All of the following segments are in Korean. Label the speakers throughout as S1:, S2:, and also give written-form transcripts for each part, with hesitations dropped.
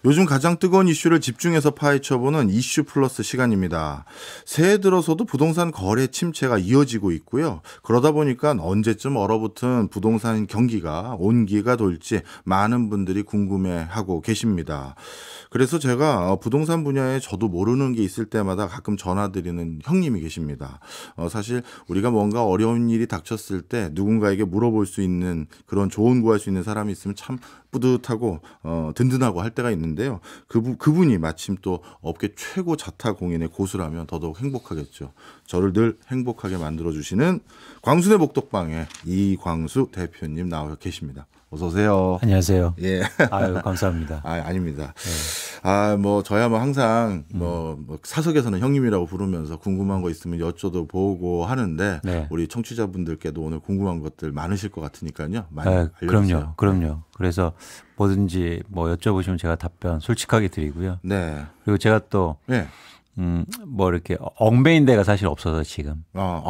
S1: 요즘 가장 뜨거운 이슈를 집중해서 파헤쳐보는 이슈 플러스 시간입니다. 새해 들어서도 부동산 거래 침체가 이어지고 있고요. 그러다 보니까 언제쯤 얼어붙은 부동산 경기가 온기가 돌지 많은 분들이 궁금해하고 계십니다. 그래서 제가 부동산 분야에 저도 모르는 게 있을 때마다 가끔 전화드리는 형님이 계십니다. 사실 우리가 뭔가 어려운 일이 닥쳤을 때 누군가에게 물어볼 수 있는 그런 조언 구할 수 있는 사람이 있으면 참 뿌듯하고 든든하고 할 때가 있는데요. 그분이 마침 또 업계 최고 자타 공인의 고수라면 더더욱 행복하겠죠. 저를 늘 행복하게 만들어주시는 광순의 복덕방에 이광수 대표님 나와 계십니다. 어서 오세요.
S2: 안녕하세요.
S1: 예.
S2: 아유, 감사합니다.
S1: 아닙니다.
S2: 네.
S1: 저야 항상 사석에서는 형님이라고 부르면서 궁금한 거 있으면 여쭤도 보고 하는데
S2: 네.
S1: 우리 청취자분들께도 오늘 궁금한 것들 많으실 것 같으니까요. 많이 알려주세요.
S2: 그럼요. 그래서 뭐든지 여쭤보시면 제가 답변 솔직하게 드리고요.
S1: 네.
S2: 그리고 제가 또
S1: 네.
S2: 이렇게 얽매인 데가 사실 없어서 지금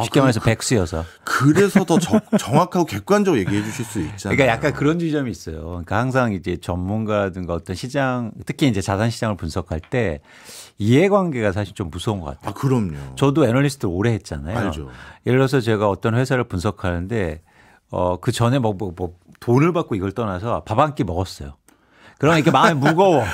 S2: 쉽게 말해서 백수여서
S1: 그래서 더 정확하고 객관적으로 얘기해 주실 수 있잖아요.
S2: 그러니까 약간 그런 지점이 있어요. 그러니까 항상 이제 전문가라든가 어떤 시장, 특히 이제 자산 시장을 분석할 때 이해관계가 사실 좀 무서운 것 같아요.
S1: 그럼요.
S2: 저도 애널리스트 오래 했잖아요.
S1: 알죠.
S2: 예를 들어서 제가 어떤 회사를 분석하는데 그 전에 돈을 받고 이걸 떠나서 밥 한 끼 먹었어요. 그러면 이렇게 마음이 무거워.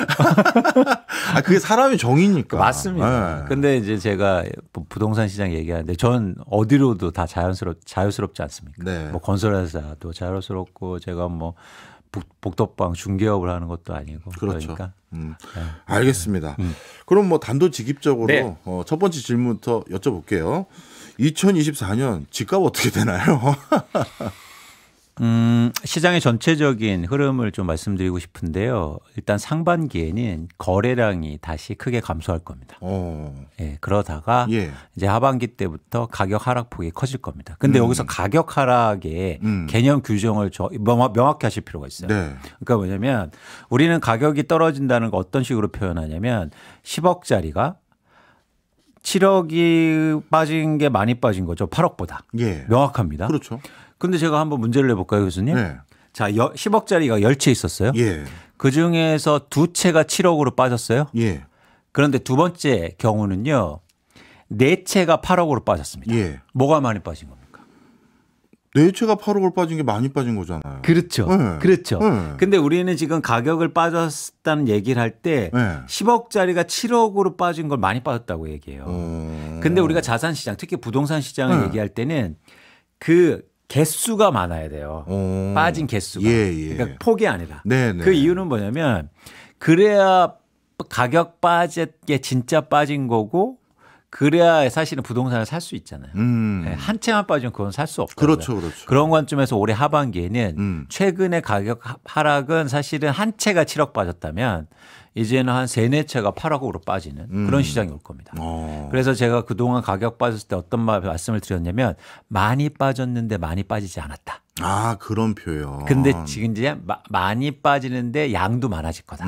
S1: 그게 사람의 정이니까.
S2: 맞습니다.
S1: 네.
S2: 근데 이제 제가 부동산 시장 얘기하는데 전 어디로도 다 자유스럽지 않습니까?
S1: 네.
S2: 건설회사도 자유스럽고 제가 복덕방 중개업을 하는 것도 아니고.
S1: 그렇죠.
S2: 그러니까.
S1: 네. 알겠습니다. 그럼 단도직입적으로
S2: 네.
S1: 첫 번째 질문부터 여쭤볼게요. 2024년 집값 어떻게 되나요?
S2: 시장의 전체적인 흐름을 좀 말씀드리고 싶은데요. 일단 상반기에는 거래량이 다시 크게 감소할 겁니다. 예, 그러다가
S1: 예.
S2: 이제 하반기 때부터 가격 하락폭이 커질 겁니다. 근데 여기서 가격 하락의 개념 규정을 명확히 하실 필요가 있어요.
S1: 네.
S2: 그러니까 뭐냐면 우리는 가격이 떨어진다는 거 어떤 식으로 표현하냐면 10억짜리가 7억이 빠진 게 많이 빠진 거죠. 8억보다.
S1: 예.
S2: 명확합니다.
S1: 그렇죠.
S2: 근데 제가 한번 문제를 내볼까요, 교수님?
S1: 네.
S2: 자, 10억짜리가 10채 있었어요.
S1: 예.
S2: 그 중에서 2채가 7억으로 빠졌어요.
S1: 예.
S2: 그런데 두 번째 경우는요, 4채가 8억으로 빠졌습니다.
S1: 예.
S2: 뭐가 많이 빠진 겁니까?
S1: 4채가 8억을 빠진 게 많이 빠진 거잖아요.
S2: 그렇죠.
S1: 네.
S2: 그렇죠.
S1: 네.
S2: 근데 우리는 지금 가격을 빠졌다는 얘기를 할 때
S1: 네.
S2: 10억짜리가 7억으로 빠진 걸 많이 빠졌다고 얘기해요. 근데 우리가 자산 시장, 특히 부동산 시장을 얘기할 때는 그 개수가 많아야 돼요. 빠진 개수가.
S1: 예.
S2: 그러니까 폭이 아니라.
S1: 네네.
S2: 그 이유는 뭐냐면 그래야 가격 빠진 게 진짜 빠진 거고 그래야 사실은 부동산을 살 수 있잖아요. 네, 한 채만 빠지면 그건 살 수 없다.
S1: 그렇죠.
S2: 그런 관점에서 올해 하반기에는 최근의 가격 하락은 사실은 한 채가 7억 빠졌다면 이제는 한 3-4채가 8억으로 빠지는 그런 시장이 올 겁니다. 그래서 제가 그동안 가격 빠졌을 때 어떤 말씀을 드렸냐면 많이 빠졌는데 많이 빠지지 않았다.
S1: 그런 표현.
S2: 근데 지금 이제 많이 빠지는데 양도 많아질 거다.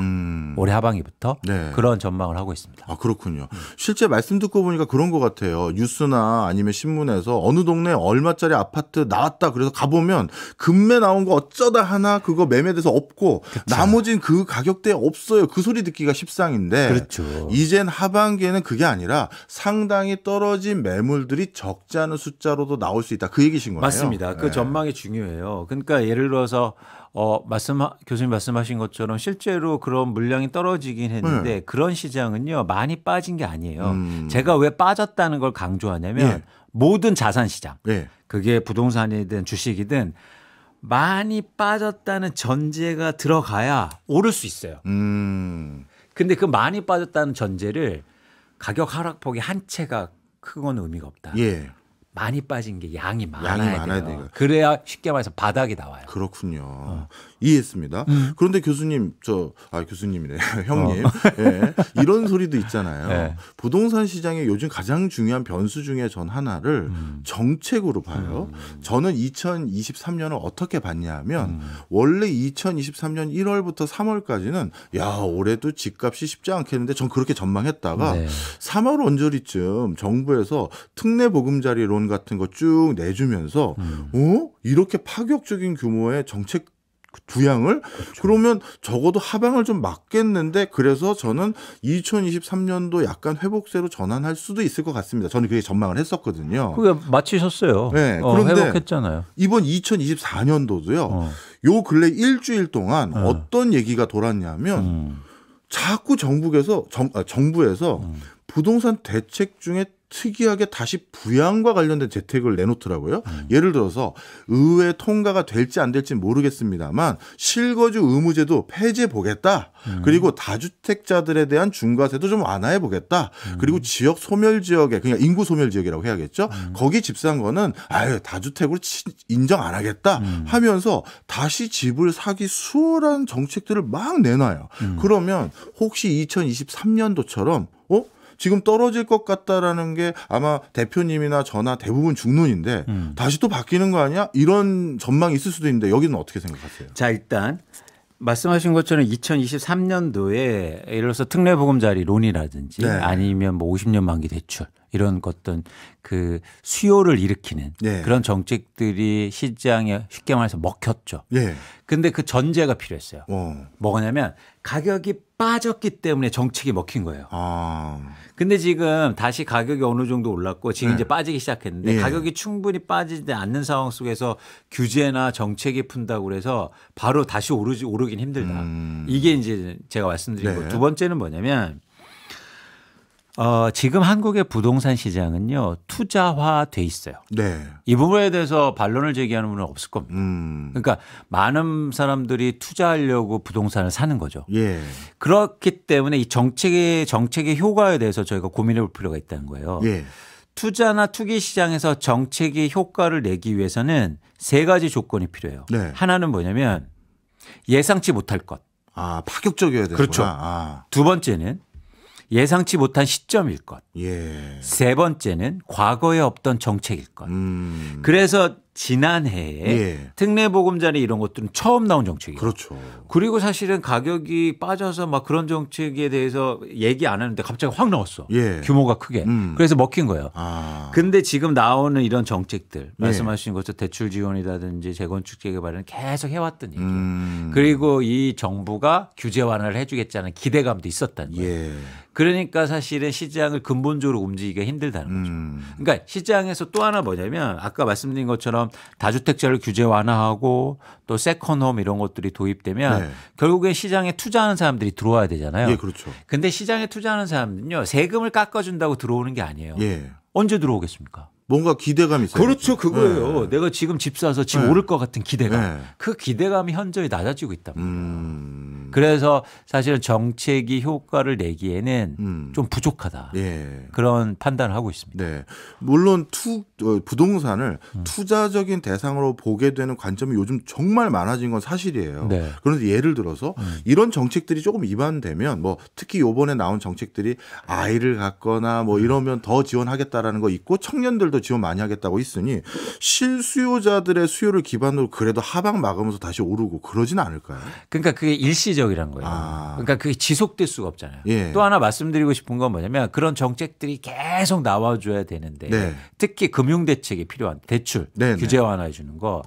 S2: 올해 하반기부터
S1: 네.
S2: 그런 전망을 하고 있습니다.
S1: 그렇군요. 실제 말씀 듣고 보니까 그런 것 같아요. 뉴스나 아니면 신문에서 어느 동네 얼마짜리 아파트 나왔다 그래서 가보면 금매 나온 거 어쩌다 하나 그거 매매돼서 없고
S2: 그쵸.
S1: 나머지는 그 가격대에 없어요. 그 소리 듣기가 십상인데
S2: 그렇죠.
S1: 이젠 하반기에는 그게 아니라 상당히 떨어진 매물들이 적지 않은 숫자로도 나올 수 있다. 그 얘기신 거예요.
S2: 맞습니다. 그 전망이 중요해요. 그러니까 예를 들어서 교수님 말씀하신 것처럼 실제로 그런 물량이 떨어지긴 했는데 그런 시장은요 많이 빠진 게 아니에요. 제가 왜 빠졌다는 걸 강조하냐면 모든 자산 시장, 그게 부동산이든 주식이든 많이 빠졌다는 전제가 들어가야 오를 수 있어요. 근데 그 많이 빠졌다는 전제를 가격 하락폭이 한 채가 크고는 의미가 없다. 많이 빠진 게 양이 많아야 돼요. 그래야 쉽게 말해서 바닥이 나와요.
S1: 그렇군요. 이해했습니다. 그런데 교수님, 교수님이네. 형님. 이런 소리도 있잖아요. 부동산 시장의 요즘 가장 중요한 변수 중에 전 하나를 정책으로 봐요. 저는 2023년을 어떻게 봤냐면 원래 2023년 1월부터 3월까지는 올해도 집값이 쉽지 않겠는데 전 그렇게 전망했다가 3월 언저리쯤 정부에서 특례 보금자리론 같은 거 쭉 내주면서 이렇게 파격적인 규모의 정책 부양을 그러면 적어도 하방을 좀 막겠는데 그래서 저는 2023년도 약간 회복세로 전환할 수도 있을 것 같습니다. 저는 그게 전망을 했었거든요.
S2: 그게 마치셨어요.
S1: 네, 그런데
S2: 회복했잖아요.
S1: 이번 2024년도도요. 요 근래 일주일 동안 어떤 얘기가 돌았냐면 자꾸 정부에서 부동산 대책 중에 특이하게 다시 부양과 관련된 대책을 내놓더라고요. 예를 들어서 의회 통과가 될지 안 될지 모르겠습니다만 실거주 의무제도 폐지해 보겠다. 그리고 다주택자들에 대한 중과세도 좀 완화해 보겠다. 그리고 지역 소멸 지역에 그냥 인구 소멸 지역이라고 해야겠죠. 거기 집 산 거는 아유 다주택으로 인정 안 하겠다 하면서 다시 집을 사기 수월한 정책들을 막 내놔요. 그러면 혹시 2023년도처럼 지금 떨어질 것 같다라는 게 아마 대표님이나 저나 대부분 중론인데 다시 또 바뀌는 거 아니야? 이런 전망이 있을 수도 있는데 여기는 어떻게 생각하세요?
S2: 자, 일단 말씀하신 것처럼 2023년도에 예를 들어서 특례보금자리론이라든지
S1: 네.
S2: 아니면 뭐 50년 만기 대출 이런 어떤 그 수요를 일으키는
S1: 네.
S2: 그런 정책들이 시장에 쉽게 말해서 먹혔죠.
S1: 예.
S2: 근데 그 전제가 필요했어요. 뭐냐면 가격이 빠졌기 때문에 정책이 먹힌 거예요. 근데 지금 다시 가격이 어느 정도 올랐고 지금 이제 빠지기 시작했는데
S1: 예.
S2: 가격이 충분히 빠지지 않는 상황 속에서 규제나 정책이 푼다고 그래서 바로 다시 오르긴 힘들다. 이게 이제 제가 말씀드린
S1: 네.
S2: 거. 두 번째는 뭐냐면 지금 한국의 부동산 시장은요 투자화돼 있어요.
S1: 네.
S2: 이 부분에 대해서 반론을 제기하는 분은 없을 겁니다. 그러니까 많은 사람들이 투자하려고 부동산을 사는 거죠.
S1: 예.
S2: 그렇기 때문에 이 정책의 효과에 대해서 저희가 고민해 볼 필요가 있다는 거예요.
S1: 예.
S2: 투자나 투기 시장에서 정책의 효과를 내기 위해서는 세 가지 조건이 필요해요.
S1: 네.
S2: 하나는 뭐냐면 예상치 못할 것.
S1: 파격적이어야 되는구나.
S2: 그렇죠. 두 번째는 예상치 못한 시점일 것.
S1: 예.
S2: 세 번째는 과거에 없던 정책일 것. 그래서 지난해에
S1: 예.
S2: 특례보금자리 이런 것들은 처음 나온 정책이에요.
S1: 그렇죠.
S2: 그리고 사실은 가격이 빠져서 막 그런 정책에 대해서 얘기 안 하는데 갑자기 확 나왔어.
S1: 예.
S2: 규모가 크게. 그래서 먹힌 거예요. 근데 지금 나오는 이런 정책들 말씀하신 것처럼 대출 지원이라든지 재건축 재개발은 계속 해왔던 얘기예요. 그리고 이 정부가 규제 완화를 해주겠다는 기대감도 있었다는 거예요.
S1: 예.
S2: 그러니까 사실은 시장을 근본적으로 움직이기가 힘들다는 거죠. 그러니까 시장에서 또 하나 뭐냐면 아까 말씀드린 것처럼 다주택자를 규제 완화하고 또 세컨홈 이런 것들이 도입되면
S1: 네.
S2: 결국엔 시장에 투자하는 사람들이 들어와야 되잖아요.
S1: 예, 그렇죠.
S2: 근데 시장에 투자하는 사람들은요 세금을 깎아준다고 들어오는 게 아니에요.
S1: 예.
S2: 언제 들어오겠습니까?
S1: 뭔가 기대감이 있어요.
S2: 그렇죠. 그거예요.
S1: 네.
S2: 내가 지금 집 사서 집
S1: 네.
S2: 오를 것 같은 기대감.
S1: 네.
S2: 그 기대감이 현저히 낮아지고 있단 말이에요. 그래서 사실은 정책이 효과를 내기에는 좀 부족하다.
S1: 예.
S2: 그런 판단을 하고 있습니다.
S1: 네. 물론 부동산을 투자적인 대상으로 보게 되는 관점이 요즘 정말 많아진 건 사실이에요.
S2: 네.
S1: 그런데 예를 들어서 이런 정책들이 조금 위반되면 뭐 특히 요번에 나온 정책들이 아이를 갖거나 뭐 이러면 더 지원하겠다라는 거 있고 청년들도 지원 많이 하겠다고 있으니 실수요자들의 수요를 기반으로 그래도 하방 막으면서 다시 오르고 그러진 않을까요?
S2: 그러니까 그게 일시적이란 거예요. 그러니까 그게 지속될 수가 없잖아요.
S1: 예.
S2: 또 하나 말씀드리고 싶은 건 뭐냐면 그런 정책들이 계속 나와줘야 되는데
S1: 네.
S2: 특히 금융대책이 필요한 대출
S1: 네,
S2: 규제 완화해 주는 거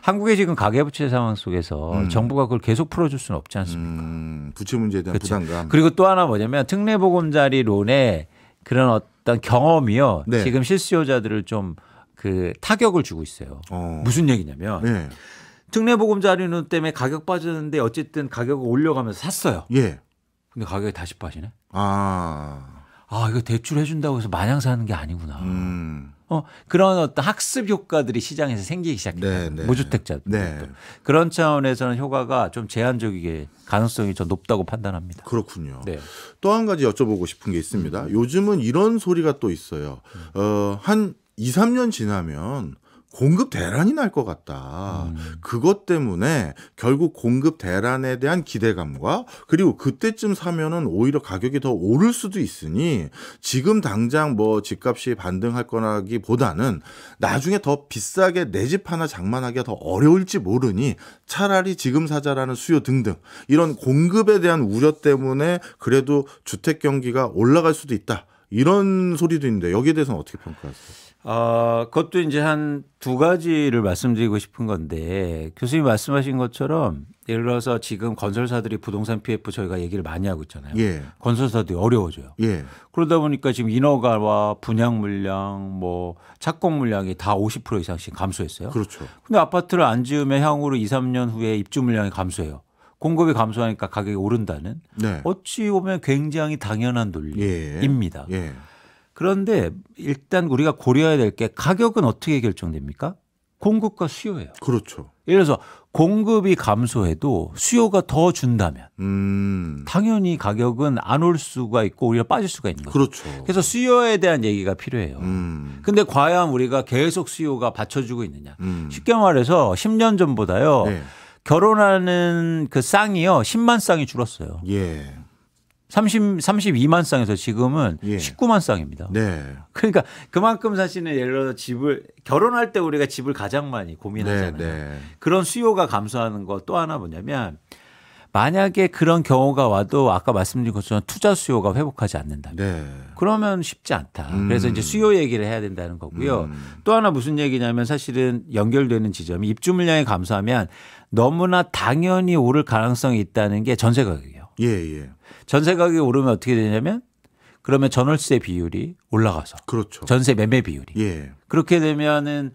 S2: 한국의 지금 가계부채 상황 속에서 정부가 그걸 계속 풀어줄 수는 없지 않습니까?
S1: 부채 문제에 대한
S2: 그렇죠.
S1: 부담감.
S2: 그리고 또 하나 뭐냐면 특례보금자리론의 그런 어떤 경험이요.
S1: 네.
S2: 지금 실수요자들을 좀 그 타격을 주고 있어요. 무슨 얘기냐면
S1: 예.
S2: 특례보금자리론 때문에 가격 빠졌는데 어쨌든 가격을 올려가면서 샀어요.
S1: 예.
S2: 근데 가격이 다시 빠지네.
S1: 아.
S2: 이거 대출 해준다고 해서 마냥 사는 게 아니구나.
S1: 음.
S2: 그런 어떤 학습 효과들이 시장에서 생기기 시작했다.
S1: 네, 네.
S2: 무주택자들.
S1: 네.
S2: 그런 차원에서는 효과가 좀 제한적이게 가능성이 좀 높다고 판단합니다.
S1: 그렇군요.
S2: 네.
S1: 또 한 가지 여쭤보고 싶은 게 있습니다. 요즘은 이런 소리가 또 있어요. 한 2, 3년 지나면 공급 대란이 날 것 같다. 그것 때문에 결국 공급 대란에 대한 기대감과 그리고 그때쯤 사면은 오히려 가격이 더 오를 수도 있으니 지금 당장 뭐 집값이 반등할 거라기보다는 나중에 더 비싸게 내 집 하나 장만하기가 더 어려울지 모르니 차라리 지금 사자라는 수요 등등 이런 공급에 대한 우려 때문에 그래도 주택 경기가 올라갈 수도 있다. 이런 소리도 있는데 여기에 대해서는 어떻게 평가하세요?
S2: 그것도 이제 한 두 가지를 말씀드리고 싶은 건데 교수님이 말씀하신 것처럼 예를 들어서 지금 건설사들이 부동산 PF 저희가 얘기를 많이 하고 있잖아요.
S1: 예.
S2: 건설사들이 어려워져요.
S1: 예.
S2: 그러다 보니까 지금 인허가와 분양 물량, 뭐 착공 물량이 다 50% 이상씩 감소했어요.
S1: 그렇죠.
S2: 근데 아파트를 안 지으면 향후로 2, 3년 후에 입주 물량이 감소해요. 공급이 감소하니까 가격이 오른다는
S1: 네.
S2: 어찌 보면 굉장히 당연한 논리입니다.
S1: 예.
S2: 그런데 일단 우리가 고려해야 될 게 가격은 어떻게 결정됩니까? 공급과 수요예요.
S1: 그렇죠.
S2: 예를 들어서 공급이 감소해도 수요가 더 준다면 당연히 가격은 안 올 수가 있고 오히려 빠질 수가 있는 거죠.
S1: 그렇죠.
S2: 그래서 수요에 대한 얘기가 필요해요. 근데 과연 우리가 계속 수요가 받쳐주고 있느냐. 쉽게 말해서 10년 전보다요.
S1: 네.
S2: 결혼하는 그 쌍이요. 10만 쌍이 줄었어요.
S1: 예.
S2: 32만 쌍에서 지금은
S1: 예.
S2: 19만 쌍입니다.
S1: 네.
S2: 그러니까 그만큼 사실은 예를 들어서 집을 결혼할 때 우리가 집을 가장 많이 고민하잖아요.
S1: 네.
S2: 그런 수요가 감소하는 거 또 하나 뭐냐면 만약에 그런 경우가 와도 아까 말씀드린 것처럼 투자 수요가 회복하지 않는다면
S1: 네.
S2: 그러면 쉽지 않다. 그래서 이제 수요 얘기를 해야 된다는 거고요. 또 하나 무슨 얘기냐면 사실은 연결되는 지점이 입주 물량이 감소하면 너무나 당연히 오를 가능성이 있다는 게 전세 가격이에요.
S1: 예.
S2: 전세 가격이 오르면 어떻게 되냐면 그러면 전월세 비율이 올라가서
S1: 그렇죠.
S2: 전세 매매 비율이
S1: 예.
S2: 그렇게 되면은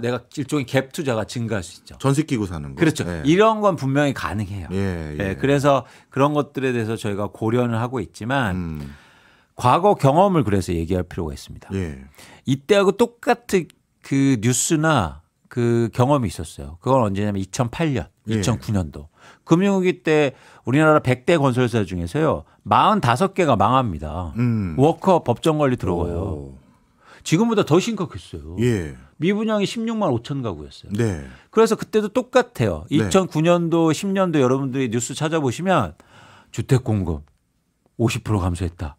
S2: 내가 일종의 갭 투자가 증가할 수 있죠.
S1: 전세 끼고 사는 거.
S2: 그렇죠.
S1: 예.
S2: 이런 건 분명히 가능해요.
S1: 예.
S2: 그래서 그런 것들에 대해서 저희가 고려는 하고 있지만 과거 경험을 그래서 얘기할 필요가 있습니다.
S1: 예.
S2: 이때하고 똑같은 그 뉴스나 그 경험이 있었어요. 그건 언제냐면 2008년,
S1: 예.
S2: 2009년도. 금융위기 때 우리나라 100대 건설사 중에서요. 45개가 망합니다. 워커 법정 관리 들어가요.
S1: 오.
S2: 지금보다 더 심각했어요.
S1: 예.
S2: 미분양이 16만 5천 가구였어요.
S1: 네.
S2: 그래서 그때도 똑같아요.
S1: 네.
S2: 2009년도, 10년도 여러분들이 뉴스 찾아보시면 주택 공급 50% 감소했다.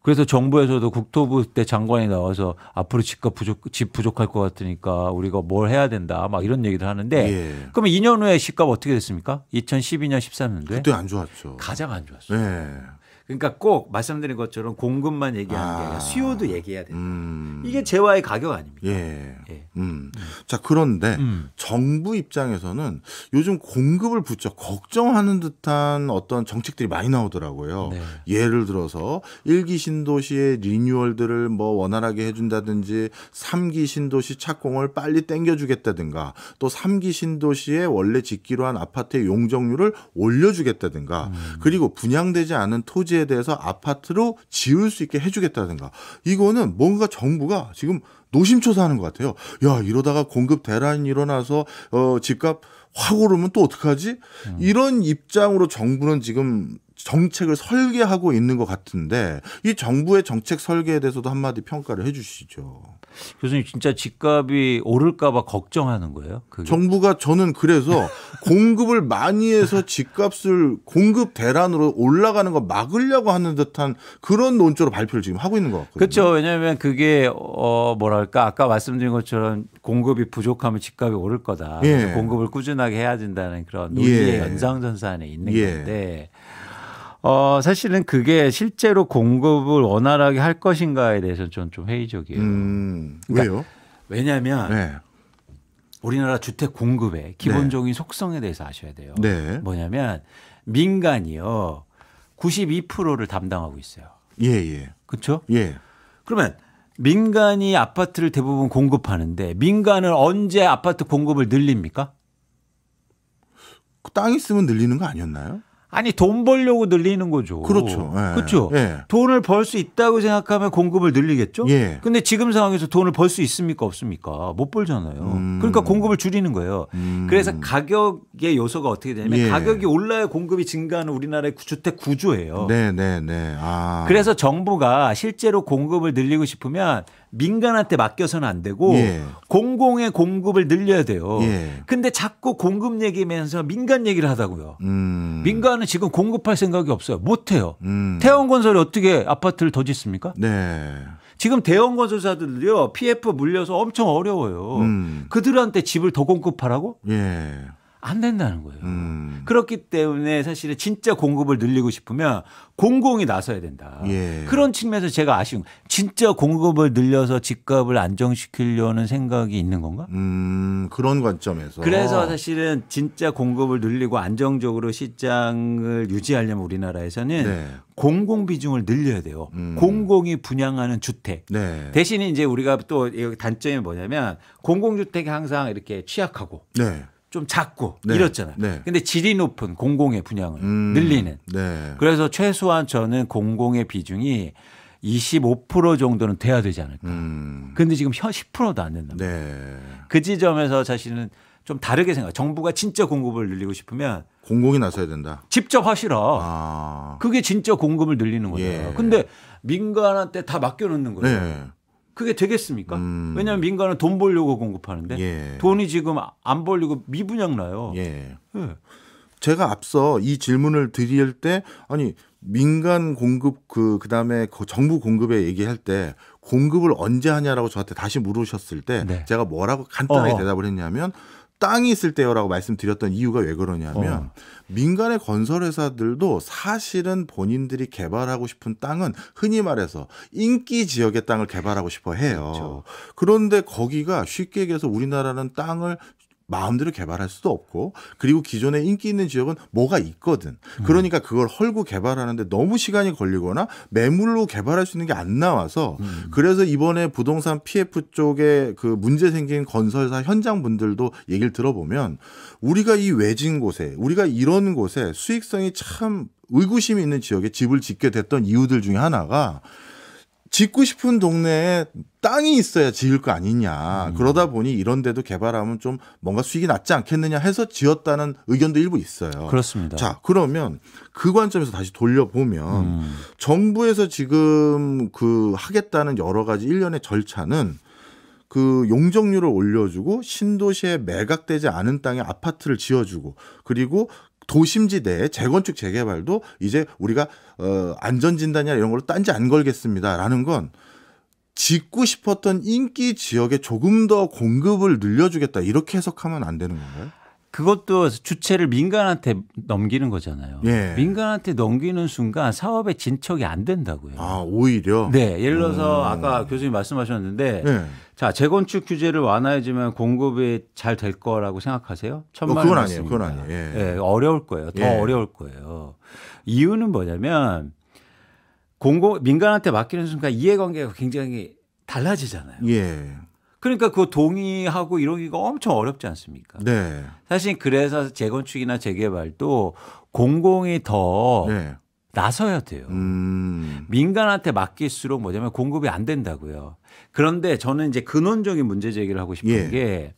S2: 그래서 정부에서도 국토부 때 장관이 나와서 앞으로 집 부족할 것 같으니까 우리가 뭘 해야 된다. 막 이런 얘기를 하는데
S1: 예.
S2: 그러면 2년 후에 집값 어떻게 됐습니까? 2012년, 13년도에
S1: 그때 안 좋았죠.
S2: 가장 안 좋았어요.
S1: 네.
S2: 그러니까 꼭 말씀드린 것처럼 공급만 얘기하는 게 아니라 수요도 얘기해야 된다. 이게 재화의 가격 아닙니까?
S1: 예.
S2: 예.
S1: 자, 그런데 정부 입장에서는 요즘 공급을 부쩍 걱정하는 듯한 어떤 정책들이 많이 나오더라고요.
S2: 네.
S1: 예를 들어서 1기 신도시의 리뉴얼들을 뭐 원활하게 해준다든지 3기 신도시 착공을 빨리 땡겨주겠다든가 또 3기 신도시의 원래 짓기로 한 아파트의 용적률을 올려주겠다든가 그리고 분양되지 않은 토지에 대해서 아파트로 지을 수 있게 해주겠다든가 이거는 뭔가 정부가 지금 노심초사하는 것 같아요. 야, 이러다가 공급 대란이 일어나서 집값 확 오르면 또 어떡하지? 이런 입장으로 정부는 지금 정책을 설계하고 있는 것 같은데 이 정부의 정책 설계에 대해서도 한마디 평가를 해 주시죠.
S2: 교수님 진짜 집값이 오를까 봐 걱정하는 거예요? 그게?
S1: 정부가 저는 그래서 공급을 많이 해서 집값을 공급 대란으로 올라가는 거 막으려고 하는 듯한 그런 논조로 발표를 지금 하고 있는 것 같거든요.
S2: 그렇죠. 왜냐하면 그게 뭐랄까 아까 말씀드린 것처럼 공급이 부족하면 집값이 오를 거다.
S1: 예.
S2: 그래서 공급을 꾸준하게 해야 된다는 그런 논리의
S1: 예.
S2: 연장선상 안에 있는
S1: 예.
S2: 건데 사실은 그게 실제로 공급을 원활하게 할 것인가에 대해서는 저는 좀 회의적이에요. 그러니까
S1: 왜요?
S2: 왜냐하면
S1: 네.
S2: 우리나라 주택 공급의 기본적인 속성에 대해서 아셔야 돼요.
S1: 네.
S2: 뭐냐면 민간이요 92%를 담당하고 있어요.
S1: 예.
S2: 그렇죠?
S1: 예.
S2: 그러면 민간이 아파트를 대부분 공급하는데 민간은 언제 아파트 공급을 늘립니까?
S1: 땅 있으면 늘리는 거 아니었나요?
S2: 아니 돈 벌려고 늘리는 거죠.
S1: 그렇죠. 예.
S2: 그렇죠.
S1: 예.
S2: 돈을 벌 수 있다고 생각하면 공급을 늘리겠죠.
S1: 예.
S2: 근데 지금 상황에서 돈을 벌 수 있습니까 없습니까? 못 벌잖아요. 그러니까 공급을 줄이는 거예요. 그래서 가격의 요소가 어떻게 되냐면
S1: 예.
S2: 가격이 올라야 공급이 증가하는 우리나라의 주택 구조예요.
S1: 네. 아.
S2: 그래서 정부가 실제로 공급을 늘리고 싶으면 민간한테 맡겨서는 안 되고
S1: 예.
S2: 공공의 공급을 늘려야 돼요.
S1: 예.
S2: 근데 자꾸 공급 얘기면서 민간 얘기를 하다고요. 민간은 지금 공급할 생각이 없어요. 못 해요. 태원건설이 어떻게 아파트를 더 짓습니까?
S1: 네.
S2: 지금 대형 건설사들도요 PF 물려서 엄청 어려워요. 그들한테 집을 더 공급하라고?
S1: 예.
S2: 안 된다는 거예요. 그렇기 때문에 사실은 진짜 공급을 늘리고 싶으면 공공이 나서야 된다.
S1: 예.
S2: 그런 측면에서 제가 아쉬운 진짜 공급을 늘려서 집값을 안정시키려는 생각이 있는 건가?
S1: 그런 관점에서.
S2: 그래서 사실은 진짜 공급을 늘리고 안정적으로 시장을 유지하려면 우리나라에서는
S1: 네.
S2: 공공 비중을 늘려야 돼요. 공공이 분양하는 주택.
S1: 네.
S2: 대신에 이제 우리가 또 단점이 뭐냐면 공공주택이 항상 이렇게 취약하고
S1: 네.
S2: 좀 작고
S1: 네.
S2: 이렇잖아요.
S1: 네.
S2: 근데 질이 높은 공공의 분양을 늘리는.
S1: 네.
S2: 그래서 최소한 저는 공공의 비중이 25% 정도는 돼야 되지 않을까. 근데 지금 10%도 안 된다.
S1: 네.
S2: 그 지점에서 사실은 좀 다르게 생각해요. 정부가 진짜 공급을 늘리고 싶으면
S1: 공공이 나서야 된다.
S2: 직접 하시라.
S1: 아.
S2: 그게 진짜 공급을 늘리는 거예요.
S1: 예.
S2: 근데 민간한테 다 맡겨놓는 거예요.
S1: 네.
S2: 그게 되겠습니까? 왜냐하면 민간은 돈 벌려고 공급하는데
S1: 예.
S2: 돈이 지금 안 벌리고 미분양 나요.
S1: 예.
S2: 네.
S1: 제가 앞서 이 질문을 드릴 때 아니 민간 공급 그다음에 정부 공급에 얘기할 때 공급을 언제 하냐라고 저한테 다시 물으셨을 때
S2: 네.
S1: 제가 뭐라고 간단하게 대답을 했냐면 땅이 있을 때요라고 말씀드렸던 이유가 왜 그러냐면 민간의 건설회사들도 사실은 본인들이 개발하고 싶은 땅은 흔히 말해서 인기 지역의 땅을 개발하고 싶어 해요.
S2: 그렇죠.
S1: 그런데 거기가 쉽게 얘기해서 우리나라는 땅을 마음대로 개발할 수도 없고 그리고 기존에 인기 있는 지역은 뭐가 있거든. 그러니까 그걸 헐고 개발하는데 너무 시간이 걸리거나 매물로 개발할 수 있는 게 안 나와서 그래서 이번에 부동산 PF 쪽에 그 문제 생긴 건설사 현장 분들도 얘기를 들어보면 우리가 이 외진 곳에 우리가 이런 곳에 수익성이 참 의구심이 있는 지역에 집을 짓게 됐던 이유들 중에 하나가 짓고 싶은 동네에 땅이 있어야 지을 거 아니냐. 그러다 보니 이런 데도 개발하면 좀 뭔가 수익이 낮지 않겠느냐 해서 지었다는 의견도 일부 있어요.
S2: 그렇습니다.
S1: 자, 그러면 그 관점에서 다시 돌려보면 정부에서 지금 하겠다는 여러 가지 일련의 절차는 그 용적률을 올려주고 신도시에 매각되지 않은 땅에 아파트를 지어주고 그리고 도심지 내에 재건축 재개발도 이제 우리가 안전진단이나 이런 걸로 딴지 안 걸겠습니다라는 건 짓고 싶었던 인기 지역에 조금 더 공급을 늘려주겠다 이렇게 해석하면 안 되는 건가요?
S2: 그것도 주체를 민간한테 넘기는 거잖아요.
S1: 예.
S2: 민간한테 넘기는 순간 사업의 진척이 안 된다고요.
S1: 아 오히려.
S2: 네, 예를 들어서 아까 교수님 말씀하셨는데
S1: 네.
S2: 자 재건축 규제를 완화해주면 공급이 잘 될 거라고 생각하세요? 천만
S1: 그건
S2: 원
S1: 아니에요. 그건 아니에요. 예.
S2: 네, 어려울 거예요. 더
S1: 예.
S2: 어려울 거예요. 이유는 뭐냐면 민간한테 맡기는 순간 이해관계가 굉장히 달라지잖아요.
S1: 예.
S2: 그러니까 그 동의하고 이러기가 엄청 어렵지 않습니까?
S1: 네.
S2: 사실 그래서 재건축이나 재개발도 공공이 더
S1: 네.
S2: 나서야 돼요. 민간한테 맡길수록 뭐냐면 공급이 안 된다고요. 그런데 저는 이제 근원적인 문제 제기를 하고 싶은
S1: 예.
S2: 게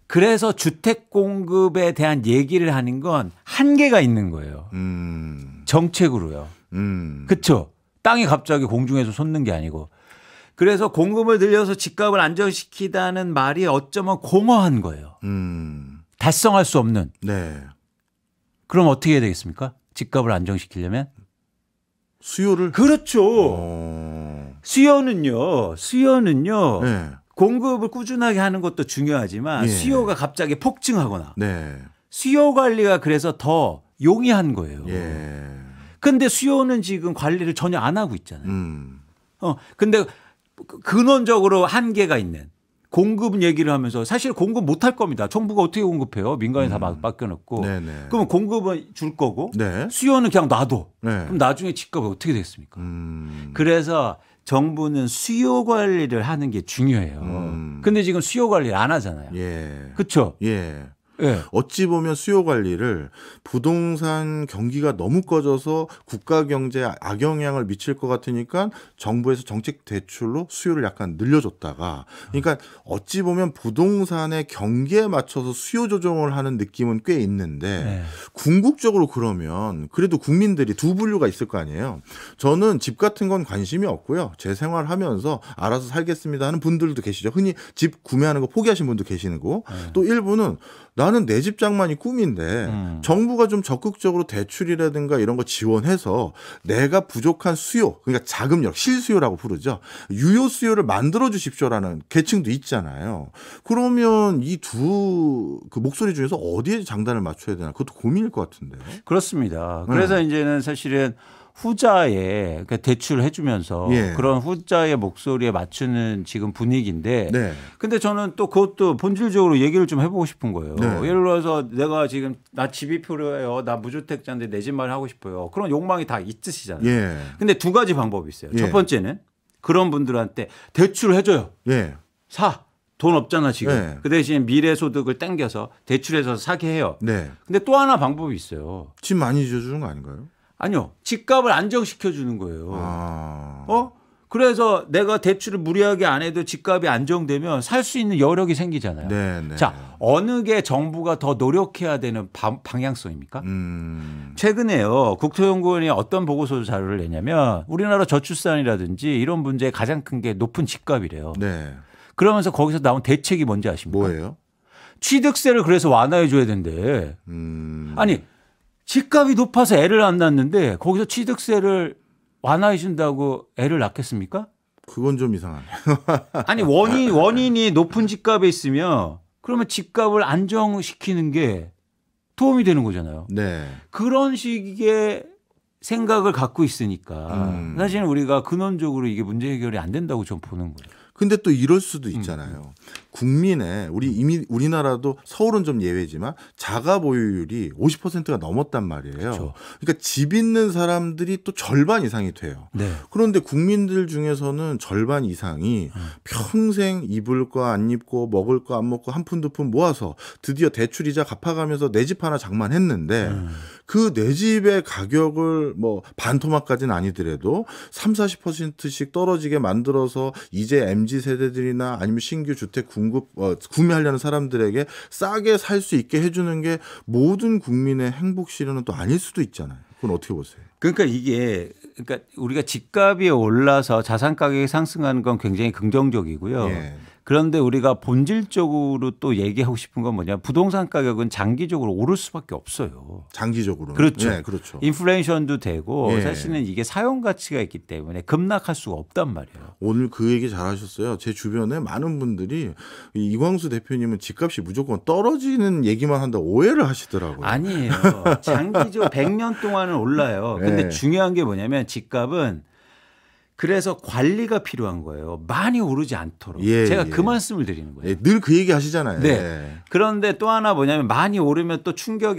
S2: 그래서 주택 공급에 대한 얘기를 하는 건 한계가 있는 거예요. 정책으로요. 그렇죠. 땅이 갑자기 공중에서 솟는 게 아니고. 그래서 공급을 늘려서 집값을 안정시키다는 말이 어쩌면 공허한 거예요. 달성할 수 없는.
S1: 네.
S2: 그럼 어떻게 해야 되겠습니까? 집값을 안정시키려면?
S1: 수요를.
S2: 그렇죠. 수요는요.
S1: 네.
S2: 공급을 꾸준하게 하는 것도 중요하지만
S1: 예.
S2: 수요가 갑자기 폭증하거나
S1: 네.
S2: 수요 관리가 그래서 더 용이한 거예요.
S1: 예.
S2: 근데 수요는 지금 관리를 전혀 안 하고 있잖아요. 근데 근원적으로 한계가 있는 공급 얘기를 하면서 사실 공급 못 할 겁니다. 정부가 어떻게 공급해요? 민간에 다 맡겨놓고.
S1: 네네.
S2: 그러면 공급은 줄 거고
S1: 네.
S2: 수요는 그냥 놔둬.
S1: 네.
S2: 그럼 나중에 집값이 어떻게 되겠습니까? 그래서 정부는 수요 관리를 하는 게 중요해요. 근데 지금 수요 관리를 안 하잖아요.
S1: 예.
S2: 그렇죠?
S1: 예.
S2: 예.
S1: 어찌 보면 수요 관리를 부동산 경기가 너무 꺼져서 국가 경제에 악영향을 미칠 것 같으니까 정부에서 정책 대출로 수요를 약간 늘려줬다가 그러니까 어찌 보면 부동산의 경기에 맞춰서 수요 조정을 하는 느낌은 꽤 있는데
S2: 네.
S1: 궁극적으로 그러면 그래도 국민들이 두 분류가 있을 거 아니에요. 저는 집 같은 건 관심이 없고요. 제 생활하면서 알아서 살겠습니다 하는 분들도 계시죠. 흔히 집 구매하는 거 포기하신 분도 계시는 거고 또 일부는 나는 내 집 장만이 꿈인데 정부가 좀 적극적으로 대출이라든가 이런 거 지원해서 내가 부족한 수요, 그러니까 자금력, 실수요라고 부르죠. 유효 수요를 만들어 주십시오라는 계층도 있잖아요. 그러면 이 두 그 목소리 중에서 어디에 장단을 맞춰야 되나? 그것도 고민일 것 같은데.
S2: 그렇습니다. 그래서 이제는 사실은 후자에 그러니까 대출해 주면서
S1: 예.
S2: 그런 후자의 목소리에 맞추는 지금 분위기인데
S1: 네.
S2: 근데 저는 또 그것도 본질적으로 얘기를 좀 해보고 싶은 거예요.
S1: 네.
S2: 예를 들어서 내가 지금 나 집이 필요해요. 나 무주택자인데 내 집만 하고 싶어요. 그런 욕망이 다 있으시잖아요.
S1: 예.
S2: 근데 두 가지 방법이 있어요.
S1: 예.
S2: 첫 번째는 그런 분들한테 대출을 해줘요.
S1: 예.
S2: 사. 돈 없잖아 지금.
S1: 네.
S2: 그 대신 미래 소득을 땡겨서 대출해서 사게 해요.
S1: 네.
S2: 근데 또 하나 방법이 있어요.
S1: 집 많이 지어주는 거 아닌가요?
S2: 아니요. 집값을 안정시켜 주는 거예요.
S1: 아.
S2: 그래서 내가 대출을 무리하게 안 해도 집값이 안정되면 살 수 있는 여력이 생기잖아요.
S1: 네, 네.
S2: 자, 어느 게 정부가 더 노력해야 되는 방향성입니까? 최근에요. 국토연구원이 어떤 보고서 자료를 내냐면 우리나라 저출산이라든지 이런 문제의 가장 큰 게 높은 집값이래요.
S1: 네.
S2: 그러면서 거기서 나온 대책이 뭔지 아십니까?
S1: 뭐예요?
S2: 취득세를 그래서 완화해 줘야 된대. 아니 집값이 높아서 애를 안 낳는데 거기서 취득세를 완화해 준다고 애를 낳겠습니까?
S1: 그건 좀 이상하네.
S2: 아니 원인이 높은 집값에 있으면 그러면 집값을 안정시키는 게 도움이 되는 거잖아요.
S1: 네.
S2: 그런 식의 생각을 갖고 있으니까 사실은 우리가 근원적으로 이게 문제 해결이 안 된다고 좀 보는 거예요.
S1: 근데 또 이럴 수도 있잖아요. 국민의 우리나라도 서울은 좀 예외지만 자가 보유율이 50%가 넘었단 말이에요.
S2: 그렇죠.
S1: 그러니까 집 있는 사람들이 또 절반 이상이 돼요.
S2: 네.
S1: 그런데 국민들 중에서는 절반 이상이 평생 입을 거 안 입고 먹을 거 안 먹고 한 푼 두 푼 모아서 드디어 대출이자 갚아가면서 내 집 하나 장만했는데 그 내 집의 가격을 뭐 반토막까지는 아니더라도 30-40%씩 떨어지게 만들어서 이제 MZ 세대들이나 아니면 신규 주택 구매하려는 사람들에게 싸게 살 수 있게 해주는 게 모든 국민의 행복 실현은 또 아닐 수도 있잖아요. 그건 어떻게 보세요?
S2: 그러니까 우리가 집값이 올라서 자산 가격이 상승하는 건 굉장히 긍정적이고요.
S1: 예.
S2: 그런데 우리가 본질적으로 또 얘기하고 싶은 건 뭐냐? 부동산 가격은 장기적으로 오를 수밖에 없어요.
S1: 장기적으로.
S2: 그렇죠.
S1: 네, 그렇죠.
S2: 인플레이션도 되고
S1: 예.
S2: 사실은 이게 사용 가치가 있기 때문에 급락할 수가 없단 말이에요.
S1: 오늘 그 얘기 잘하셨어요. 제 주변에 많은 분들이 이광수 대표님은 집값이 무조건 떨어지는 얘기만 한다 오해를 하시더라고요.
S2: 아니에요. 장기적으로 100년 동안은 올라요. 근데
S1: 네.
S2: 중요한 게 뭐냐면 집값은 그래서 관리가 필요한 거예요. 많이 오르지 않도록.
S1: 예,
S2: 제가
S1: 예.
S2: 그 말씀을 드리는 거예요.
S1: 늘 그 얘기 하시잖아요.
S2: 네. 그런데 또 하나 뭐냐면 많이 오르면 또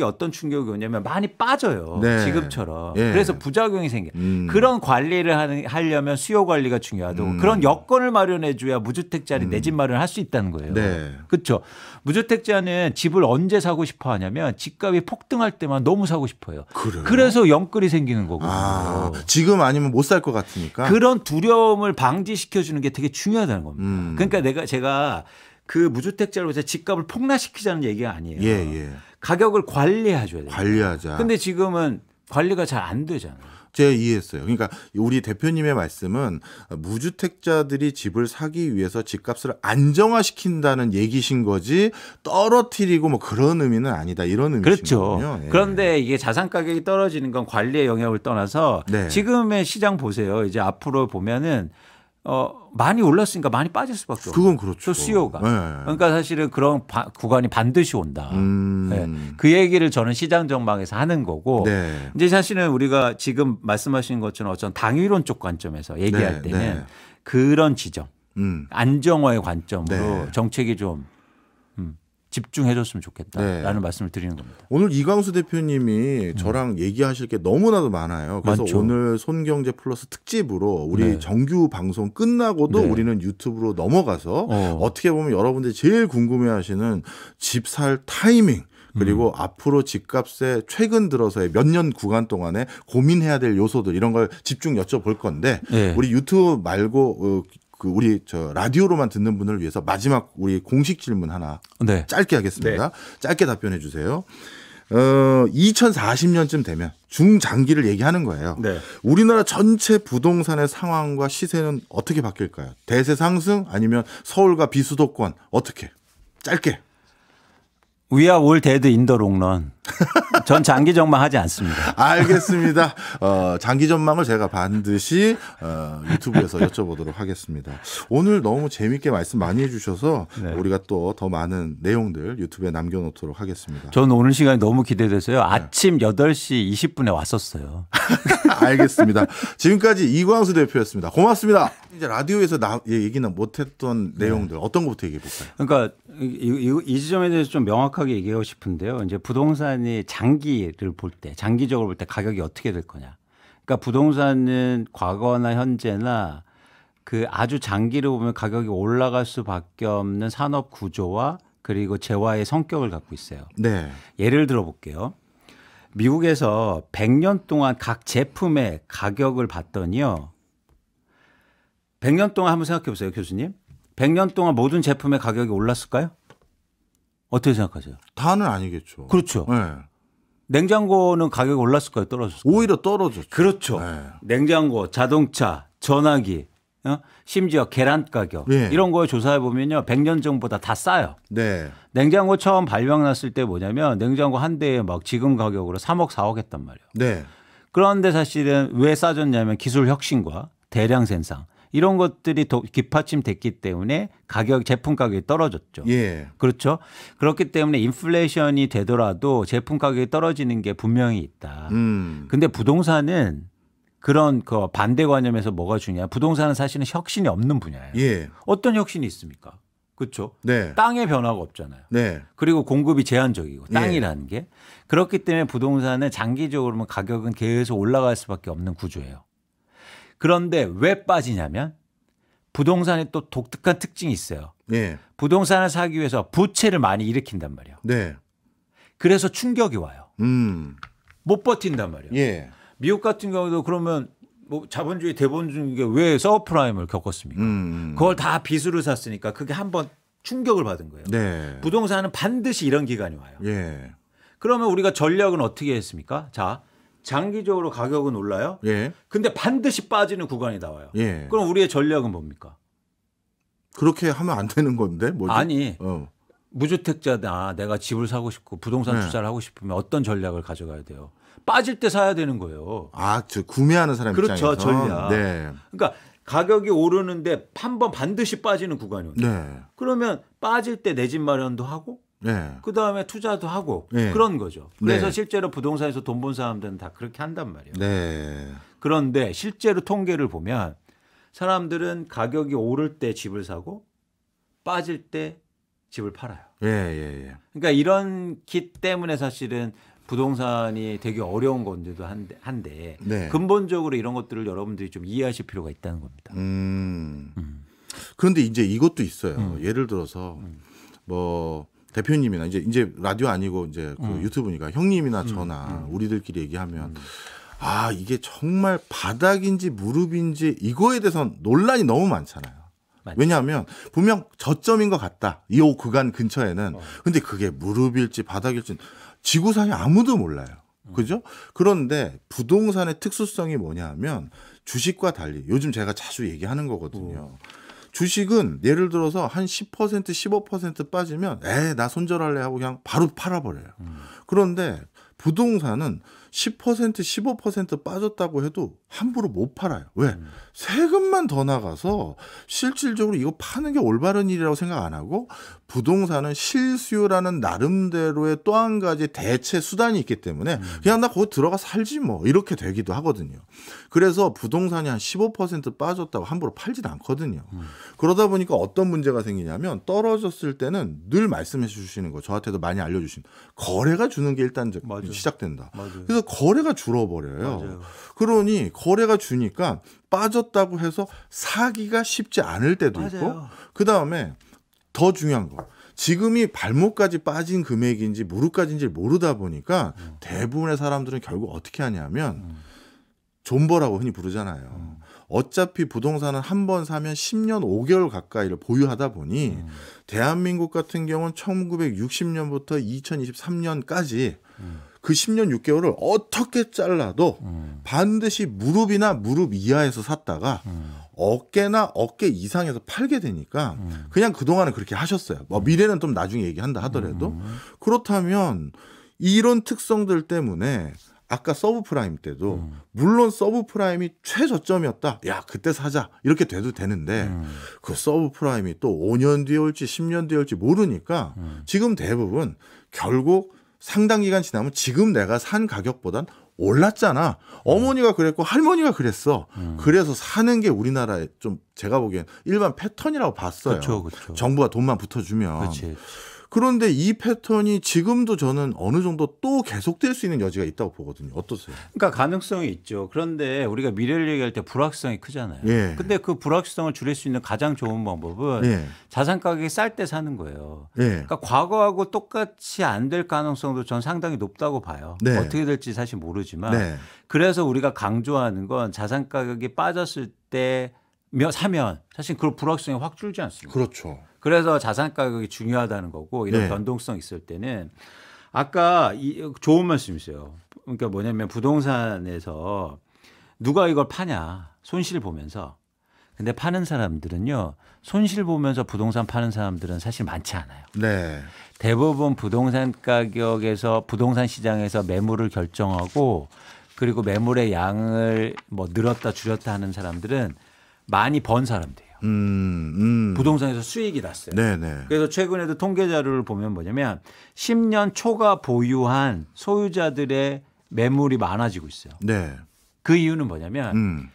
S2: 어떤 충격이 오냐면 많이 빠져요.
S1: 네.
S2: 지금처럼.
S1: 예.
S2: 그래서 부작용이 생겨요. 그런 관리를 하려면 수요 관리가 중요하고 그런 여건을 마련해 줘야 무주택자리 내 집 마련을 할 수 있다는 거예요.
S1: 네.
S2: 그렇죠. 무주택자는 집을 언제 사고 싶어 하냐면 집값이 폭등할 때만 너무 사고 싶어요.
S1: 그래요?
S2: 그래서 영끌이 생기는 거거든요.
S1: 아, 지금 아니면 못 살 것 같으니까.
S2: 그런 두려움을 방지시켜 주는 게 되게 중요하다는 겁니다. 그러니까 제가 그 무주택자로 집값을 폭락시키자는 얘기가 아니에요.
S1: 예, 예.
S2: 가격을 관리해 줘야 돼요.
S1: 관리하자.
S2: 근데 지금은 관리가 잘 안 되잖아요.
S1: 제가 이해했어요. 그러니까 우리 대표님의 말씀은 무주택자들이 집을 사기 위해서 집값을 안정화시킨다는 얘기신 거지 떨어뜨리고 뭐 그런 의미는 아니다. 이런 의미신거군요.
S2: 그렇죠.
S1: 예.
S2: 그런데 이게 자산 가격이 떨어지는 건 관리의 영역을 떠나서
S1: 네.
S2: 지금의 시장 보세요. 이제 앞으로 보면은 많이 올랐으니까 많이 빠질 수밖에 없어요.
S1: 그건 그렇죠.
S2: 수요가.
S1: 네.
S2: 그러니까 사실은 그런 구간이 반드시 온다. 네. 그 얘기를 저는 시장 전망에서 하는 거고
S1: 네.
S2: 이제 사실은 우리가 지금 말씀하신 것처럼 어떤 당위론 쪽 관점에서 얘기할
S1: 네,
S2: 때는
S1: 네.
S2: 그런 지점, 안정화의 관점으로
S1: 네.
S2: 정책이 좀 집중해 줬으면 좋겠다라는
S1: 네.
S2: 말씀을 드리는 겁니다.
S1: 오늘 이광수 대표님이 저랑 얘기하실 게 너무나도 많아요. 그래서
S2: 많죠.
S1: 오늘 손경제 플러스 특집으로 우리
S2: 네.
S1: 정규 방송 끝나고도
S2: 네.
S1: 우리는 유튜브로 넘어가서 어떻게 보면 여러분들이 제일 궁금해하시는 집 살 타이밍 그리고 앞으로 집값에 최근 들어서의 몇 년 구간 동안에 고민해야 될 요소들 이런 걸 집중 여쭤볼 건데
S2: 네.
S1: 우리 유튜브 말고 우리 라디오로만 듣는 분을 위해서 마지막 우리 공식 질문 하나
S2: 네.
S1: 짧게 하겠습니다. 짧게 답변해 주세요. 2040년쯤 되면 중장기를 얘기하는 거예요.
S2: 네.
S1: 우리나라 전체 부동산의 상황과 시세는 어떻게 바뀔까요? 대세 상승 아니면 서울과 비수도권 어떻게? 짧게.
S2: We are all dead in the long run. 전 장기 전망하지 않습니다.
S1: 알겠습니다. 장기 전망을 제가 반드시 유튜브에서 여쭤보도록 하겠습니다. 오늘 너무 재밌게 말씀 많이 해주셔서
S2: 네.
S1: 우리가 또 더 많은 내용들 유튜브에 남겨놓도록 하겠습니다.
S2: 저는 오늘 시간이 너무 기대돼서요. 아침 8시 20분에 왔었어요.
S1: 알겠습니다. 지금까지 이광수 대표였습니다. 고맙습니다. 이제 라디오에서 얘기는 못했던 내용들 어떤 것부터 얘기해 볼까요?
S2: 그러니까 이 지점에 대해서 좀 명확하게 얘기하고 싶은데요. 이제 부동산이 장기를 볼 때, 장기적으로 볼 때 가격이 어떻게 될 거냐. 그러니까 부동산은 과거나 현재나 그 아주 장기를 보면 가격이 올라갈 수밖에 없는 산업 구조와 그리고 재화의 성격을 갖고 있어요.
S1: 네.
S2: 예를 들어 볼게요. 미국에서 100년 동안 각 제품의 가격을 봤더니요. 100년 동안 한번 생각해 보세요, 교수님. 100년 동안 모든 제품의 가격이 올랐을까요? 어떻게 생각하세요?
S1: 다는 아니겠죠.
S2: 그렇죠.
S1: 네.
S2: 냉장고는 가격이 올랐을까요? 떨어졌을까요?
S1: 오히려 떨어졌죠.
S2: 그렇죠.
S1: 네.
S2: 냉장고, 자동차, 전화기, 심지어 계란 가격
S1: 네.
S2: 이런 거 조사해 보면요. 100년 전보다 다 싸요.
S1: 네.
S2: 냉장고 처음 발명났을 때 뭐냐면 냉장고 한 대에 막 지금 가격으로 3억, 4억 했단 말이에요.
S1: 네.
S2: 그런데 사실은 왜 싸졌냐면 기술 혁신과 대량 생산 이런 것들이 더 뒷받침됐기 때문에 제품 가격이 떨어졌죠.
S1: 예.
S2: 그렇죠. 그렇기 때문에 인플레이션이 되더라도 제품 가격이 떨어지는 게 분명히 있다. 근데 부동산은 그런 그 반대관념에서 뭐가 중요해? 부동산은 사실은 혁신이 없는 분야예요.
S1: 예.
S2: 어떤 혁신이 있습니까? 그렇죠.
S1: 네.
S2: 땅의 변화가 없잖아요.
S1: 네.
S2: 그리고 공급이 제한적이고
S1: 예.
S2: 땅이라는 게 그렇기 때문에 부동산은 장기적으로 가격은 계속 올라갈 수밖에 없는 구조예요. 그런데 왜 빠지냐면 부동산이 또 독특한 특징이 있어요.
S1: 예.
S2: 부동산을 사기 위해서 부채를 많이 일으킨단 말이에요.
S1: 네.
S2: 그래서 충격이 와요. 못 버틴단 말이에요.
S1: 예.
S2: 미국 같은 경우도 그러면 뭐 자본주의 대본주의 왜 서브프라임을 겪었습니까? 그걸 다 빚으로 샀으니까 그게 한번 충격을 받은 거예요.
S1: 네.
S2: 부동산은 반드시 이런 기간이 와요.
S1: 예.
S2: 그러면 우리가 전략은 어떻게 했습니까? 자, 장기적으로 가격은 올라요.
S1: 예.
S2: 근데 반드시 빠지는 구간이 나와요.
S1: 예.
S2: 그럼 우리의 전략은 뭡니까?
S1: 그렇게 하면 안 되는 건데 뭐지?
S2: 아니 무주택자다 내가 집을 사고 싶고 부동산
S1: 네.
S2: 투자를 하고 싶으면 어떤 전략을 가져가야 돼요? 빠질 때 사야 되는 거예요.
S1: 아, 저 구매하는 사람
S2: 그렇죠,
S1: 입장에서.
S2: 전략.
S1: 네.
S2: 그러니까 가격이 오르는데 한 번 반드시 빠지는 구간이 온다.
S1: 네.
S2: 그러면 빠질 때 내 집 마련도 하고
S1: 네.
S2: 그다음에 투자도 하고
S1: 네.
S2: 그런 거죠. 그래서
S1: 네.
S2: 실제로 부동산에서 돈 번 사람들은 다 그렇게 한단 말이에요.
S1: 네.
S2: 그런데 실제로 통계를 보면 사람들은 가격이 오를 때 집을 사고 빠질 때 집을 팔아요.
S1: 예, 예, 예.
S2: 그러니까 이런기 때문에 사실은 부동산이 되게 어려운 건데도 한데
S1: 네.
S2: 근본적으로 이런 것들을 여러분들이 좀 이해하실 필요가 있다는 겁니다.
S1: 그런데 이제 이것도 있어요. 예를 들어서 뭐 대표님이나 이제 라디오 아니고 이제 그 유튜브니까 형님이나 저나 우리들끼리 얘기하면 아, 이게 정말 바닥인지 무릎인지 이거에 대해서 논란이 너무 많잖아요.
S2: 맞죠.
S1: 왜냐하면 분명 저점인 것 같다. 이 구간 근처에는. 근데 그게 무릎일지 바닥일지 지구상에 아무도 몰라요. 그죠? 그런데 부동산의 특수성이 뭐냐 하면 주식과 달리 요즘 제가 자주 얘기하는 거거든요. 주식은 예를 들어서 한 10% 15% 빠지면 나 손절할래 하고 그냥 바로 팔아버려요. 그런데 부동산은 10% 15% 빠졌다고 해도 함부로 못 팔아요. 왜? 세금만 더 나가서 실질적으로 이거 파는 게 올바른 일이라고 생각 안 하고 부동산은 실수요라는 나름대로의 또 한 가지 대체 수단이 있기 때문에 그냥 나 거기 들어가 살지 뭐 이렇게 되기도 하거든요. 그래서 부동산이 한 15% 빠졌다고 함부로 팔지도 않거든요. 그러다 보니까 어떤 문제가 생기냐면 떨어졌을 때는 늘 말씀해 주시는 거 저한테도 많이 알려주신 거래가 주는 게 일단
S2: 맞아요.
S1: 시작된다.
S2: 맞아요.
S1: 그래서 거래가 줄어버려요.
S2: 맞아요.
S1: 그러니 거래가 주니까 빠졌다고 해서 사기가 쉽지 않을 때도 있고
S2: 맞아요.
S1: 그다음에 더 중요한 거 지금이 발목까지 빠진 금액인지 무릎까지인지 모르다 보니까 대부분의 사람들은 결국 어떻게 하냐면 존버라고 흔히 부르잖아요. 어차피 부동산은 한 번 사면 10년 5개월 가까이를 보유하다 보니 대한민국 같은 경우는 1960년부터 2023년까지 그 10년 6개월을 어떻게 잘라도 반드시 무릎이나 무릎 이하에서 샀다가 어깨나 어깨 이상에서 팔게 되니까 그냥 그동안은 그렇게 하셨어요. 뭐 미래는 좀 나중에 얘기한다 하더라도 그렇다면 이런 특성들 때문에 아까 서브프라임 때도 물론 서브프라임이 최저점이었다. 야 그때 사자 이렇게 돼도 되는데 그 서브프라임이 또 5년 뒤에 올지 10년 뒤에 올지 모르니까 지금 대부분 결국 상당 기간 지나면 지금 내가 산 가격보단 올랐잖아. 어머니가 그랬고 할머니가 그랬어. 그래서 사는 게 우리나라의 좀 제가 보기엔 일반 패턴이라고 봤어요.
S2: 그쵸.
S1: 정부가 돈만 붙어주면.
S2: 그치.
S1: 그런데 이 패턴이 지금도 저는 어느 정도 또 계속될 수 있는 여지가 있다고 보거든요. 어떠세요?
S2: 그러니까 가능성이 있죠. 그런데 우리가 미래를 얘기할 때 불확실성이 크잖아요.
S1: 예.
S2: 근데 그 불확실성을 줄일 수 있는 가장 좋은 방법은
S1: 예.
S2: 자산 가격이 쌀 때 사는 거예요.
S1: 예.
S2: 그러니까 과거하고 똑같이 안 될 가능성도 전 상당히 높다고 봐요.
S1: 네.
S2: 어떻게 될지 사실 모르지만
S1: 네.
S2: 그래서 우리가 강조하는 건 자산 가격이 빠졌을 때 사면 사실 그 불확실성이 확 줄지 않습니다.
S1: 그렇죠.
S2: 그래서 자산 가격이 중요하다는 거고 이런
S1: 네.
S2: 변동성 있을 때는 아까 좋은 말씀이세요. 그러니까 뭐냐면 부동산에서 누가 이걸 파냐 손실 보면서 근데 파는 사람들은요 손실 보면서 부동산 파는 사람들은 사실 많지 않아요.
S1: 네.
S2: 대부분 부동산 가격에서 부동산 시장에서 매물을 결정하고 그리고 매물의 양을 뭐 늘었다 줄였다 하는 사람들은 많이 번 사람들이에요. 부동산에서 수익이 났어요.
S1: 네네.
S2: 그래서 최근에도 통계 자료를 보면 뭐냐면 10년 초과 보유한 소유자들의 매물이 많아지고 있어요.
S1: 네.
S2: 그 이유는 뭐냐면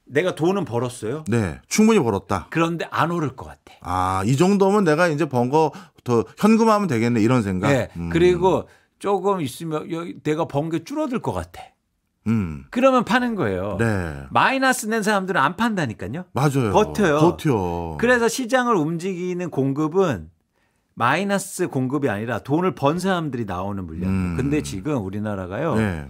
S2: 내가 돈은 벌었어요.
S1: 네. 충분히 벌었다.
S2: 그런데 안 오를 것 같아.
S1: 아, 이 정도면 내가 이제 번 거 더 현금하면 되겠네 이런 생각.
S2: 네. 그리고 조금 있으면 내가 번 게 줄어들 것 같아. 그러면 파는 거예요.
S1: 네.
S2: 마이너스 낸 사람들은 안 판다니까요.
S1: 맞아요.
S2: 버텨요.
S1: 버텨.
S2: 그래서 시장을 움직이는 공급은 마이너스 공급이 아니라 돈을 번 사람들이 나오는 물량이에요. 근데 지금 우리나라가요.
S1: 네.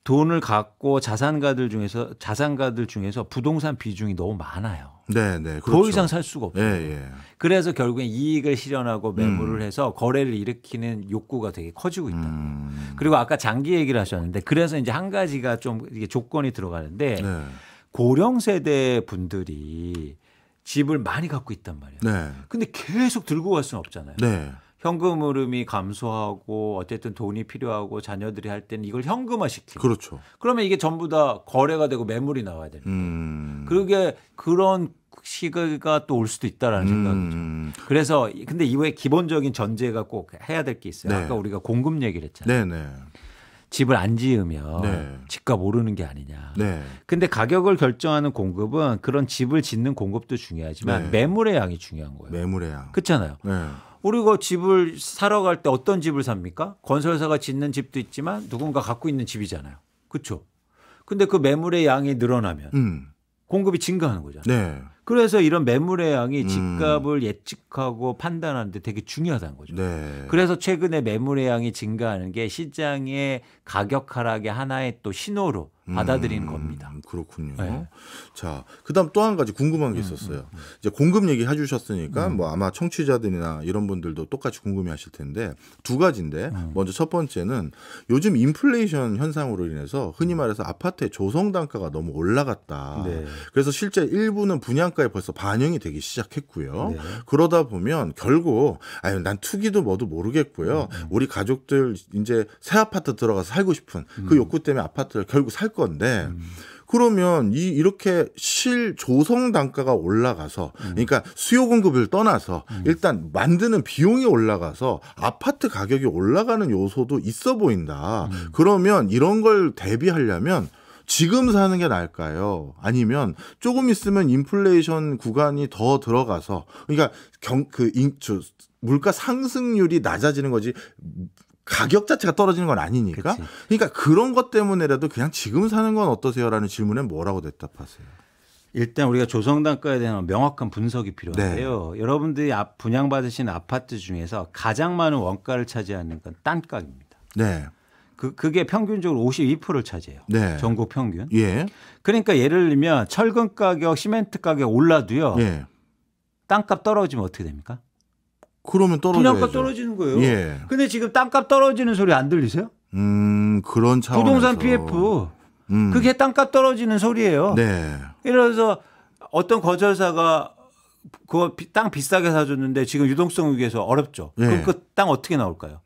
S2: 돈을 갖고 자산가들 중에서 부동산 비중이 너무 많아요.
S1: 네, 네.
S2: 더
S1: 그렇죠.
S2: 이상 살 수가 없어요.
S1: 예, 예.
S2: 그래서 결국엔 이익을 실현하고 매물을 해서 거래를 일으키는 욕구가 되게 커지고 있다. 그리고 아까 장기 얘기를 하셨는데 그래서 이제 한 가지가 좀 이게 조건이 들어가는데
S1: 네.
S2: 고령 세대 분들이 집을 많이 갖고 있단 말이에요.
S1: 네.
S2: 근데 계속 들고 갈 수는 없잖아요.
S1: 네.
S2: 현금 흐름이 감소하고 어쨌든 돈이 필요하고 자녀들이 할 때는 이걸 현금화시키고
S1: 그렇죠.
S2: 그러면 이게 전부 다 거래가 되고 매물이 나와야 되는 거예요. 그게 그런 시기가 또 올 수도 있다라는 생각이죠. 그래서 근데 이후에 기본적인 전제가 꼭 해야 될 게 있어요.
S1: 네.
S2: 아까 우리가 공급 얘기를 했잖아요.
S1: 네, 네.
S2: 집을 안 지으면
S1: 네.
S2: 집값 오르는 게 아니냐.
S1: 네.
S2: 근데 가격을 결정하는 공급은 그런 집을 짓는 공급도 중요하지만
S1: 네.
S2: 매물의 양이 중요한 거예요.
S1: 매물의 양.
S2: 그렇잖아요.
S1: 네.
S2: 우리가 집을 사러 갈 때 어떤 집을 삽니까? 건설사가 짓는 집도 있지만 누군가 갖고 있는 집이잖아요. 그렇죠? 근데 그 매물의 양이 늘어나면 공급이 증가하는 거잖아요.
S1: 네.
S2: 그래서 이런 매물의 양이 집값을 예측하고 판단하는데 되게 중요하다는 거죠.
S1: 네.
S2: 그래서 최근에 매물의 양이 증가하는 게 시장의 가격 하락의 하나의 또 신호로 받아들이는 겁니다.
S1: 그렇군요.
S2: 네.
S1: 자, 그다음 또 한 가지 궁금한 게 있었어요. 이제 공급 얘기 해주셨으니까 뭐 아마 청취자들이나 이런 분들도 똑같이 궁금해하실 텐데 두 가지인데 먼저 첫 번째는 요즘 인플레이션 현상으로 인해서 흔히 말해서 아파트의 조성 단가가 너무 올라갔다.
S2: 네.
S1: 그래서 실제 일부는 분양가에 벌써 반영이 되기 시작했고요.
S2: 네.
S1: 그러다 보면 결국 아유 난 투기도 뭐도 모르겠고요. 우리 가족들 이제 새 아파트 들어가서 살고 싶은 그 욕구 때문에 아파트를 결국 살 건데 그러면 이렇게 조성 단가가 올라가서 그러니까 수요 공급을 떠나서 일단 만드는 비용이 올라가서 아파트 가격이 올라가는 요소도 있어 보인다. 그러면 이런 걸 대비하려면 지금 사는 게 나을까요? 아니면 조금 있으면 인플레이션 구간이 더 들어가서 그러니까 물가 상승률이 낮아지는 거지 가격 자체가 떨어지는 건 아니니까.
S2: 그치.
S1: 그러니까 그런 것 때문에라도 그냥 지금 사는 건 어떠세요라는 질문에 뭐라고 대답하세요?
S2: 일단 우리가 조성 단가에 대한 명확한 분석이 필요한데요. 여러분들이 분양받으신 아파트 중에서 가장 많은 원가를 차지하는 건 단가입니다.
S1: 네.
S2: 그게 평균적으로 52%를 차지해요.
S1: 네.
S2: 전국 평균.
S1: 예.
S2: 그러니까 예를 들면 철근 가격, 시멘트 가격 올라도요.
S1: 예.
S2: 땅값 떨어지면 어떻게 됩니까?
S1: 그러면 떨어져야죠.
S2: 분양가 떨어지는 거예요.
S1: 예.
S2: 근데 지금 땅값 떨어지는 소리 안 들리세요?
S1: 그런 차원에서.
S2: 부동산 PF. 그게 땅값 떨어지는 소리예요.
S1: 네.
S2: 예를 들어서 어떤 거절사가 그거 땅 비싸게 사줬는데 지금 유동성 위기에서 어렵죠.
S1: 예.
S2: 그럼 그 땅 어떻게 나올까요?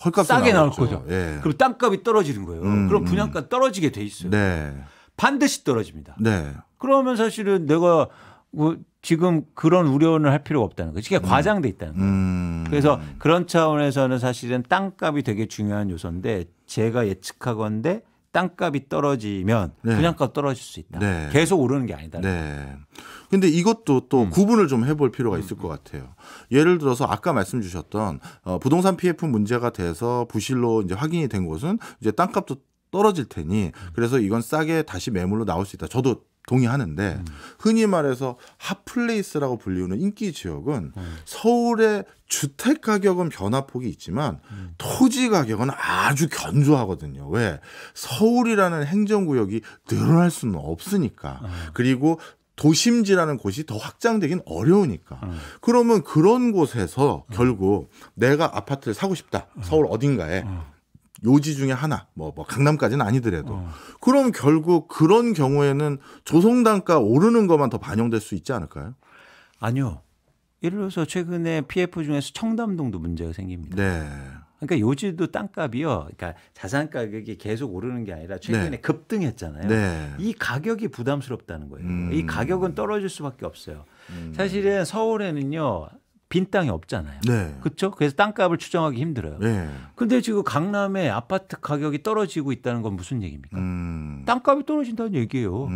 S1: 헐값
S2: 싸게 나올
S1: 나오죠.
S2: 거죠.
S1: 예.
S2: 그럼 땅값이 떨어지는 거예요. 그럼 분양가 떨어지게 돼 있어요.
S1: 네.
S2: 반드시 떨어집니다.
S1: 네.
S2: 그러면 사실은 내가 뭐 지금 그런 우려는 할 필요가 없다는 거죠. 이게 과장돼 있다는 거예요. 그래서 그런 차원에서는 사실은 땅값이 되게 중요한 요소인데 제가 예측하건대 땅값이 떨어지면
S1: 네.
S2: 분양가 떨어질 수 있다.
S1: 네.
S2: 계속 오르는 게 아니다.
S1: 네. 근데 이것도 또 구분을 좀 해볼 필요가 있을 것 같아요. 예를 들어서 아까 말씀 주셨던 부동산 PF 문제가 돼서 부실로 이제 확인이 된 곳은 이제 땅값도 떨어질 테니 그래서 이건 싸게 다시 매물로 나올 수 있다. 저도 동의하는데 흔히 말해서 핫플레이스라고 불리우는 인기 지역은 서울의 주택 가격은 변화폭이 있지만 토지 가격은 아주 견조하거든요. 왜? 서울이라는 행정구역이 늘어날 수는 없으니까. 그리고 도심지라는 곳이 더 확장되긴 어려우니까. 그러면 그런 곳에서 결국 내가 아파트를 사고 싶다. 서울 어딘가에. 요지 중에 하나, 뭐 강남까지는 아니더라도. 그럼 결국 그런 경우에는 조성단가 오르는 것만 더 반영될 수 있지 않을까요?
S2: 아니요. 예를 들어서 최근에 PF 중에서 청담동도 문제가 생깁니다.
S1: 네.
S2: 그러니까 요지도 땅값이요. 그러니까 자산 가격이 계속 오르는 게 아니라 최근에
S1: 네.
S2: 급등했잖아요.
S1: 네.
S2: 이 가격이 부담스럽다는 거예요. 이 가격은 떨어질 수밖에 없어요. 사실은 서울에는요. 빈 땅이 없잖아요.
S1: 네.
S2: 그렇죠? 그래서 땅값을 추정하기 힘들어요.
S1: 네.
S2: 근데 지금 강남에 아파트 가격이 떨어지고 있다는 건 무슨 얘기입니까? 땅값이 떨어진다는 얘기예요.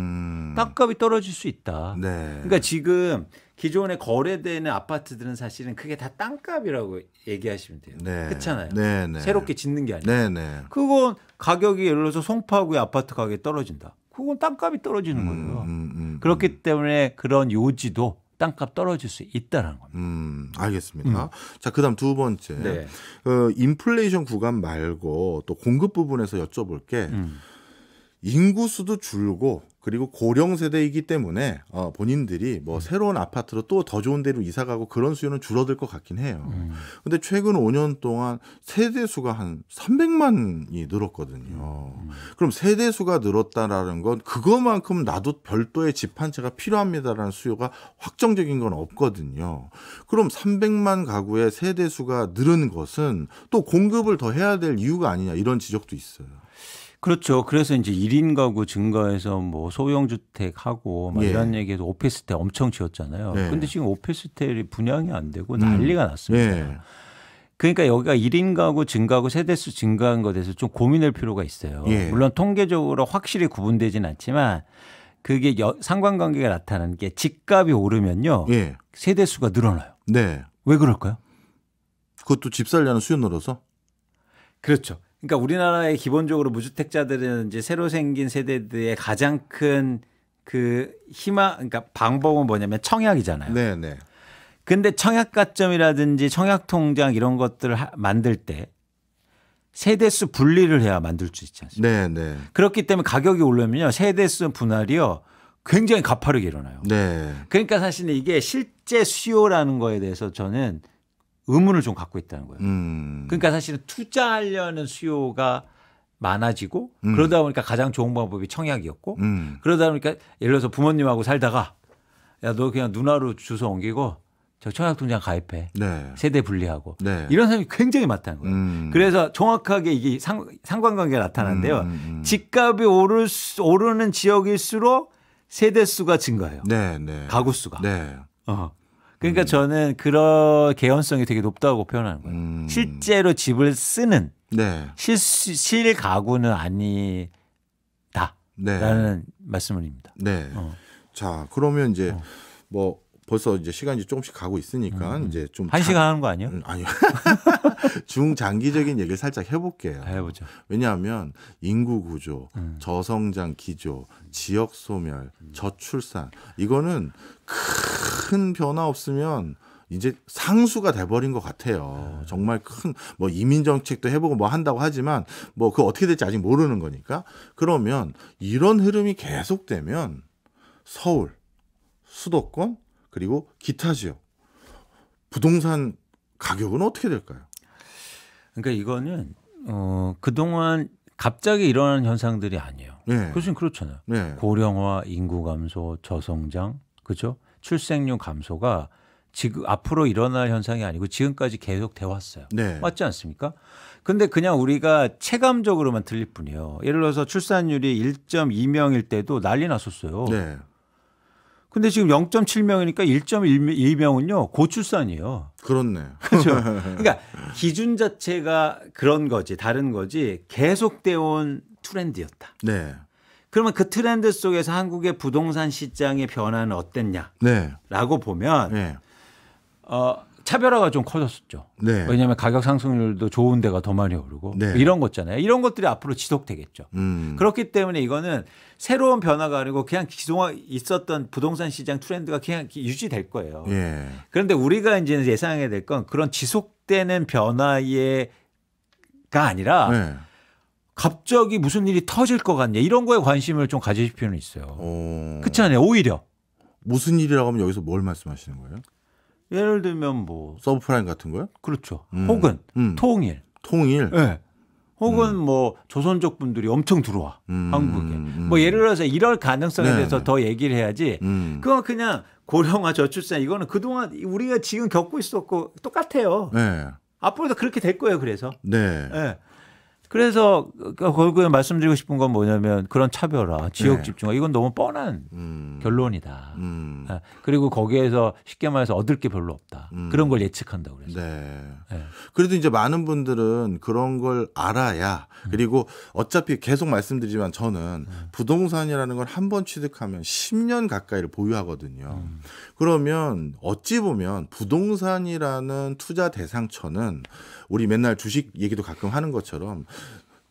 S2: 땅값이 떨어질 수 있다.
S1: 네.
S2: 그러니까 지금 기존에 거래되는 아파트들은 사실은 그게 다 땅값이라고 얘기하시면 돼요.
S1: 네.
S2: 그렇잖아요.
S1: 네. 네.
S2: 새롭게 짓는 게 아니라.
S1: 네. 네.
S2: 그건 가격이 예를 들어서 송파구의 아파트 가격이 떨어진다. 그건 땅값이 떨어지는 거예요. 그렇기 때문에 그런 요지도 땅값 떨어질 수 있다라는 겁니다.
S1: 알겠습니다. 자, 그다음 두 번째.
S2: 네.
S1: 인플레이션 구간 말고 또 공급 부분에서 여쭤볼게. 인구수도 줄고 그리고 고령 세대이기 때문에 본인들이 뭐 새로운 아파트로 또 더 좋은 데로 이사 가고 그런 수요는 줄어들 것 같긴 해요. 근데 최근 5년 동안 세대 수가 한 300만이 늘었거든요. 그럼 세대 수가 늘었다라는 건 그거만큼 나도 별도의 집 한 채가 필요합니다라는 수요가 확정적인 건 없거든요. 그럼 300만 가구의 세대 수가 늘은 것은 또 공급을 더 해야 될 이유가 아니냐 이런 지적도 있어요.
S2: 그렇죠. 그래서 이제 1인 가구 증가해서 뭐 소형주택하고 막
S1: 예.
S2: 이런 얘기해서 오피스텔 엄청 지었잖아요.
S1: 네.
S2: 근데 지금 오피스텔이 분양이 안 되고 난리가 났습니다.
S1: 예.
S2: 그러니까 여기가 1인 가구 증가하고 세대수 증가한 것에 대해서 좀 고민할 필요가 있어요.
S1: 예.
S2: 물론 통계적으로 확실히 구분되진 않지만 그게 상관관계가 나타나는 게 집값이 오르면요.
S1: 예.
S2: 세대수가 늘어나요.
S1: 네.
S2: 왜 그럴까요?
S1: 그것도 집 살려는 수요 늘어서?
S2: 그렇죠. 그러니까 우리나라의 기본적으로 무주택자들은 이제 새로 생긴 세대들의 가장 큰 그 희망, 그러니까 방법은 뭐냐면 청약이잖아요.
S1: 네, 네.
S2: 근데 청약 가점이라든지 청약 통장 이런 것들을 만들 때 세대수 분리를 해야 만들 수 있지 않습니까?
S1: 네, 네.
S2: 그렇기 때문에 가격이 오르면요. 세대수 분할이요. 굉장히 가파르게 일어나요.
S1: 네.
S2: 그러니까 사실은 이게 실제 수요라는 거에 대해서 저는 의문을 좀 갖고 있다는 거예요. 그러니까 사실은 투자하려는 수요가 많아지고 그러다 보니까 가장 좋은 방법이 청약이었고 그러다 보니까 예를 들어서 부모님하고 살다가 야, 너 그냥 누나로 주소 옮기고 저 청약통장 가입해.
S1: 네.
S2: 세대 분리하고.
S1: 네.
S2: 이런 사람이 굉장히 많다는 거예요. 그래서 정확하게 이게 상관관계가 나타나는데요. 집값이 오르는 지역일수록 세대수가 증가해요.
S1: 네, 네.
S2: 가구 수가.
S1: 네.
S2: 그러니까 저는 그런 개연성이 되게 높다고 표현하는 거예요. 실제로 집을 쓰는
S1: 네.
S2: 실 가구는 아니다라는
S1: 네.
S2: 말씀입니다.
S1: 네. 자, 그러면 이제 뭐 벌써 이제 시간이 조금씩 가고 있으니까 이제 좀
S2: 한 시간 하는 거 아니에요?
S1: 아니요. 중장기적인 얘기를 살짝 해볼게요.
S2: 해보죠.
S1: 왜냐하면 인구 구조, 저성장 기조, 지역 소멸, 저출산 이거는 큰 변화 없으면 이제 상수가 돼버린 것 같아요. 정말 큰 뭐 이민 정책도 해보고 뭐 한다고 하지만 뭐 그 어떻게 될지 아직 모르는 거니까 그러면 이런 흐름이 계속되면 서울, 수도권 그리고 기타 지역 부동산 가격은 어떻게 될까요?
S2: 그러니까 이거는 그동안 갑자기 일어나는 현상들이 아니에요.
S1: 네.
S2: 교수님 그렇잖아요.
S1: 네.
S2: 고령화, 인구 감소, 저성장, 그죠? 출생률 감소가 지금 앞으로 일어날 현상이 아니고 지금까지 계속 돼 왔어요.
S1: 네.
S2: 맞지 않습니까? 근데 그냥 우리가 체감적으로만 들릴 뿐이에요. 예를 들어서 출산율이 1.2명일 때도 난리 났었어요.
S1: 네.
S2: 근데 지금 0.7명이니까 1.2명은요 고출산이에요.
S1: 그렇네.
S2: 그렇죠. 그러니까 기준 자체가 그런 거지, 다른 거지 계속되어 온 트렌드였다.
S1: 네.
S2: 그러면 그 트렌드 속에서 한국의 부동산 시장의 변화는 어땠냐라고
S1: 네.
S2: 보면
S1: 네.
S2: 차별화가 좀 커졌었죠.
S1: 네.
S2: 왜냐하면 가격 상승률도 좋은 데가 더 많이 오르고
S1: 네.
S2: 이런 거잖아요. 이런 것들이 앞으로 지속되겠죠.
S1: 음.
S2: 그렇기 때문에 이거는 새로운 변화가 아니고 그냥 그동안 있었던 부동산 시장 트렌드가 그냥 유지될 거예요.
S1: 예.
S2: 그런데 우리가 이제 예상해야 될 건 그런 지속되는 변화가 아니라
S1: 네.
S2: 갑자기 무슨 일이 터질 것 같냐 이런 거에 관심을 좀 가지실 필요는 있어요. 그렇지 않아요? 오히려.
S1: 무슨 일이라고 하면 여기서 뭘 말씀하시는 거예요?
S2: 예를 들면 뭐
S1: 서브프라임 같은 거요?
S2: 그렇죠. 혹은 통일.
S1: 통일.
S2: 네. 혹은 뭐 조선족 분들이 엄청 들어와 한국에. 뭐 예를 들어서 이럴 가능성에
S1: 네.
S2: 대해서 더 얘기를 해야지. 그건 그냥 고령화 저출산 이거는 그동안 우리가 지금 겪고 있었고 똑같아요.
S1: 네.
S2: 앞으로도 그렇게 될 거예요. 그래서.
S1: 네.
S2: 네. 그래서 결국에 말씀드리고 싶은 건 뭐냐면 그런 차별화, 지역
S1: 네.
S2: 집중화 이건 너무 뻔한 결론이다. 그리고 거기에서 쉽게 말해서 얻을 게 별로 없다. 그런 걸 예측한다고 그랬어요.
S1: 네.
S2: 네.
S1: 그래도 이제 많은 분들은 그런 걸 알아야 그리고 어차피 계속 말씀드리지만 저는 부동산이라는 걸 한 번 취득하면 10년 가까이를 보유하거든요. 그러면 어찌 보면 부동산이라는 투자 대상처는 우리 맨날 주식 얘기도 가끔 하는 것처럼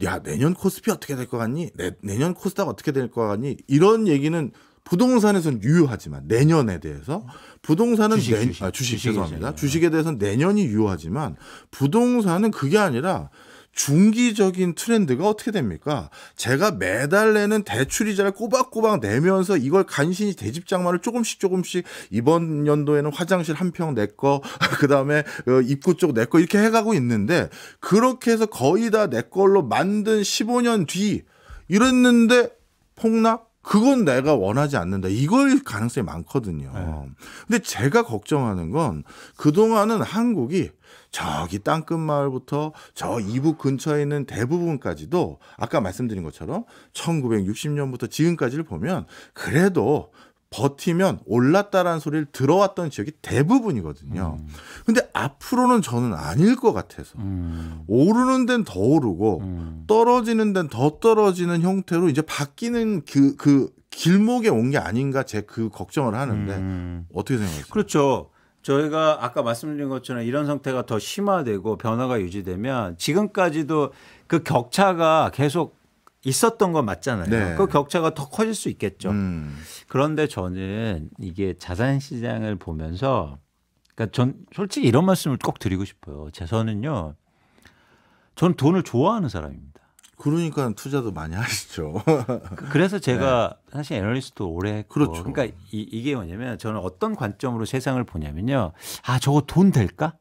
S1: 야 내년 코스피 어떻게 될 것 같니? 내년 코스닥 어떻게 될 것 같니? 이런 얘기는 부동산에서는 유효하지만 내년에 대해서 부동산은 주식 죄송합니다. 주식에 대해서는 내년이 유효하지만 부동산은 그게 아니라 중기적인 트렌드가 어떻게 됩니까? 제가 매달 내는 대출이자를 꼬박꼬박 내면서 이걸 간신히 대집장만을 조금씩 이번 연도에는 화장실 한 평 내 거, 그다음에 입구 쪽 내 거 이렇게 해가고 있는데 그렇게 해서 거의 다 내 걸로 만든 15년 뒤 이랬는데 폭락? 그건 내가 원하지 않는다. 이걸 가능성이 많거든요. 네. 근데 제가 걱정하는 건 그동안은 한국이 저기 땅끝 마을부터 저 이북 근처에 있는 대부분까지도 아까 말씀드린 것처럼 1960년부터 지금까지를 보면 그래도 버티면 올랐다라는 소리를 들어왔던 지역이 대부분이거든요. 근데 앞으로는 저는 아닐 것 같아서 오르는 데는 더 오르고 떨어지는 데는 더 떨어지는 형태로 이제 바뀌는 그 길목에 온 게 아닌가 제 그 걱정을 하는데 어떻게 생각하세요?
S2: 그렇죠. 저희가 아까 말씀드린 것처럼 이런 상태가 더 심화되고 변화가 유지되면 지금까지도 그 격차가 계속 있었던 건 맞잖아요.
S1: 네.
S2: 그 격차가 더 커질 수 있겠죠. 그런데 저는 이게 자산 시장을 보면서 그러니까 전 솔직히 이런 말씀을 꼭 드리고 싶어요. 저는요. 저는 돈을 좋아하는 사람입니다.
S1: 그러니까 투자도 많이 하시죠.
S2: 그래서 제가 사실 애널리스트 오래 했고
S1: 그렇죠.
S2: 그러니까 이게 뭐냐면 저는 어떤 관점으로 세상을 보냐면요. 아, 저거 돈 될까?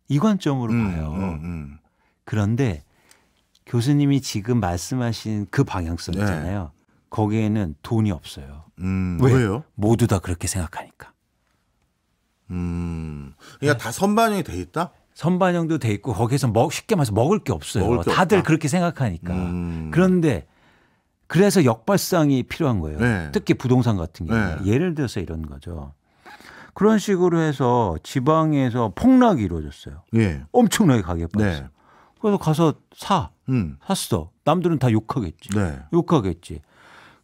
S2: 이 관점으로 봐요. 그런데 교수님이 지금 말씀하신 그 방향성 있잖아요. 거기에는 돈이 없어요.
S1: 왜요?
S2: 모두 다 그렇게 생각하니까.
S1: 그러니까 다 선반영이 돼 있다?
S2: 선반영도 돼 있고 거기에서 쉽게 말해서 먹을 게 없어요.
S1: 먹을 게
S2: 다들
S1: 없다.
S2: 그렇게 생각하니까. 그런데 그래서 역발상이 필요한 거예요.
S1: 네.
S2: 특히 부동산 같은 경우에.
S1: 네.
S2: 예를 들어서 이런 거죠. 그런 식으로 해서 지방에서 폭락이 이루어졌어요.
S1: 예.
S2: 엄청나게 가격이 빠졌어요.
S1: 네.
S2: 그래서 가서 샀어. 남들은 다 욕하겠지.
S1: 네.
S2: 욕하겠지.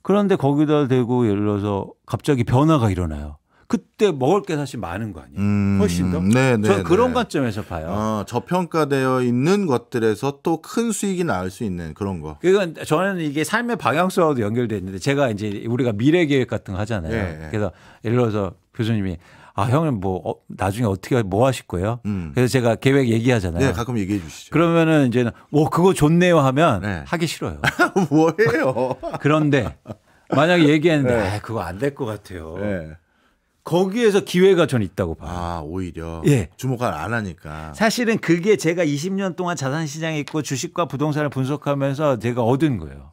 S2: 그런데 거기다 대고 예를 들어서 갑자기 변화가 일어나요. 그때 먹을 게 사실 많은 거 아니에요. 훨씬 더.
S1: 네, 네,
S2: 저는 그런
S1: 네.
S2: 관점에서 봐요.
S1: 저평가되어 있는 것들에서 또 큰 수익이 나올 수 있는 그런 거.
S2: 그러니까 저는 이게 삶의 방향성하고도 연결돼 있는데 제가 이제 우리가 미래 계획 같은 거 하잖아요.
S1: 네.
S2: 그래서 예를 들어서 교수님이 형님 뭐 나중에 어떻게 뭐 하실 거예요? 그래서 제가 계획 얘기하잖아요.
S1: 네, 가끔 얘기해 주시죠.
S2: 그러면은 이제는 그거 좋네요 하면
S1: 네.
S2: 하기 싫어요.
S1: 뭐예요?
S2: 그런데 만약에 얘기했는데 그거 안 될 것 같아요.
S1: 네.
S2: 거기에서 기회가 전 있다고 봐요.
S1: 아, 오히려
S2: 예.
S1: 주목을 안 하니까.
S2: 사실은 그게 제가 20년 동안 자산시장에 있고 주식과 부동산을 분석하면서 제가 얻은 거예요.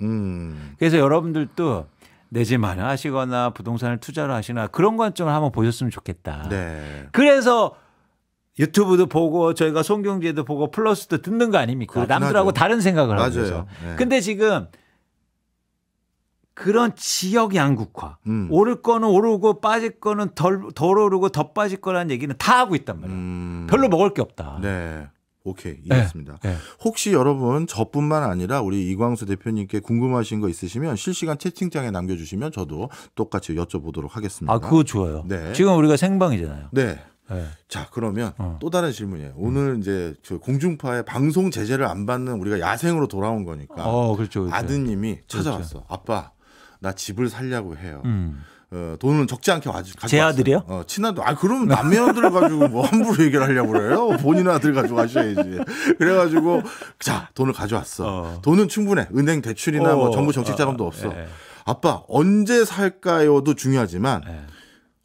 S2: 그래서 여러분들도 내 집 마련하시거나 부동산을 투자를 하시나 그런 관점을 한번 보셨으면 좋겠다.
S1: 네.
S2: 그래서 유튜브도 보고 저희가 송경제도 보고 플러스도 듣는 거 아닙니까? 남들하고
S1: 하죠.
S2: 다른 생각을 하고
S1: 맞아요.
S2: 있어서.
S1: 네.
S2: 근데 지금 그런 지역 양극화, 오를 거는 오르고 빠질 거는 덜 오르고 더 빠질 거라는 얘기는 다 하고 있단 말이에요. 별로 먹을 게 없다.
S1: 네. 오케이. 이해했습니다.
S2: 네.
S1: 혹시 여러분 저뿐만 아니라 우리 이광수 대표님께 궁금하신 거 있으시면 실시간 채팅창에 남겨주시면 저도 똑같이 여쭤보도록 하겠습니다.
S2: 아, 그거 좋아요.
S1: 네.
S2: 지금 우리가 생방이잖아요.
S1: 네.
S2: 네.
S1: 자, 그러면 또 다른 질문이에요. 오늘 이제 저 공중파에 방송 제재를 안 받는 우리가 야생으로 돌아온 거니까
S2: 그렇죠.
S1: 아드님이 찾아왔어. 아빠, 나 집을 살려고 해요.
S2: 음.
S1: 돈은 적지 않게 가지고
S2: 제 아들이요?
S1: 친아들. 그럼 남의 아들 가지고 뭐 함부로 얘기를 하려고 그래요? 본인 아들 가지고 가셔야지. 그래가지고 자, 돈을 가져왔어. 돈은 충분해. 은행 대출이나 뭐 정부 정책 자금도 없어. 아빠, 언제 살까요도 중요하지만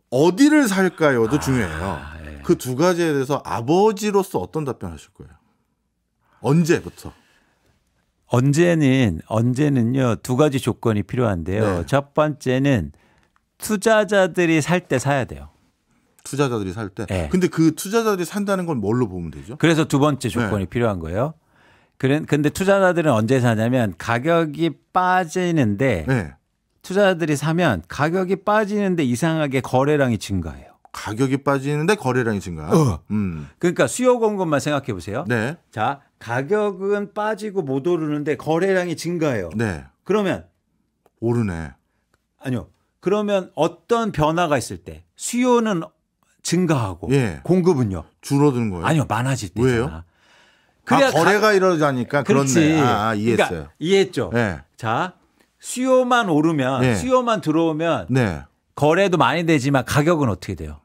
S1: 어디를 살까요도 중요해요. 그 두 가지에 대해서 아버지로서 어떤 답변 하실 거예요? 언제부터?
S2: 언제는요 두 가지 조건이 필요한데요.
S1: 네.
S2: 첫 번째는 투자자들이 살 때 사야 돼요.
S1: 투자자들이 살 때.
S2: 네.
S1: 근데 그 투자자들이 산다는 건 뭘로 보면 되죠?
S2: 그래서 두 번째 조건이 필요한 거예요. 근데 투자자들은 언제 사냐면 가격이 빠지는데
S1: 네.
S2: 투자자들이 사면 가격이 빠지는데 이상하게 거래량이 증가해요.
S1: 가격이 빠지는데 거래량이 증가.
S2: 그러니까 수요 공급만 생각해 보세요.
S1: 네.
S2: 자, 가격은 빠지고 못 오르는데 거래량이 증가해요.
S1: 네.
S2: 그러면
S1: 오르네.
S2: 아니요. 그러면 어떤 변화가 있을 때 수요는 증가하고
S1: 예.
S2: 공급은요?
S1: 줄어드는 거예요?
S2: 아니요. 많아질 때잖아.
S1: 왜요?
S2: 그래야
S1: 거래가 이러자니까
S2: 그렇지.
S1: 그렇네. 이해했어요.
S2: 그러니까 이해했죠.
S1: 네.
S2: 자, 수요만 오르면
S1: 네.
S2: 수요만 들어오면
S1: 네.
S2: 거래도 많이 되지만 가격은 어떻게 돼요?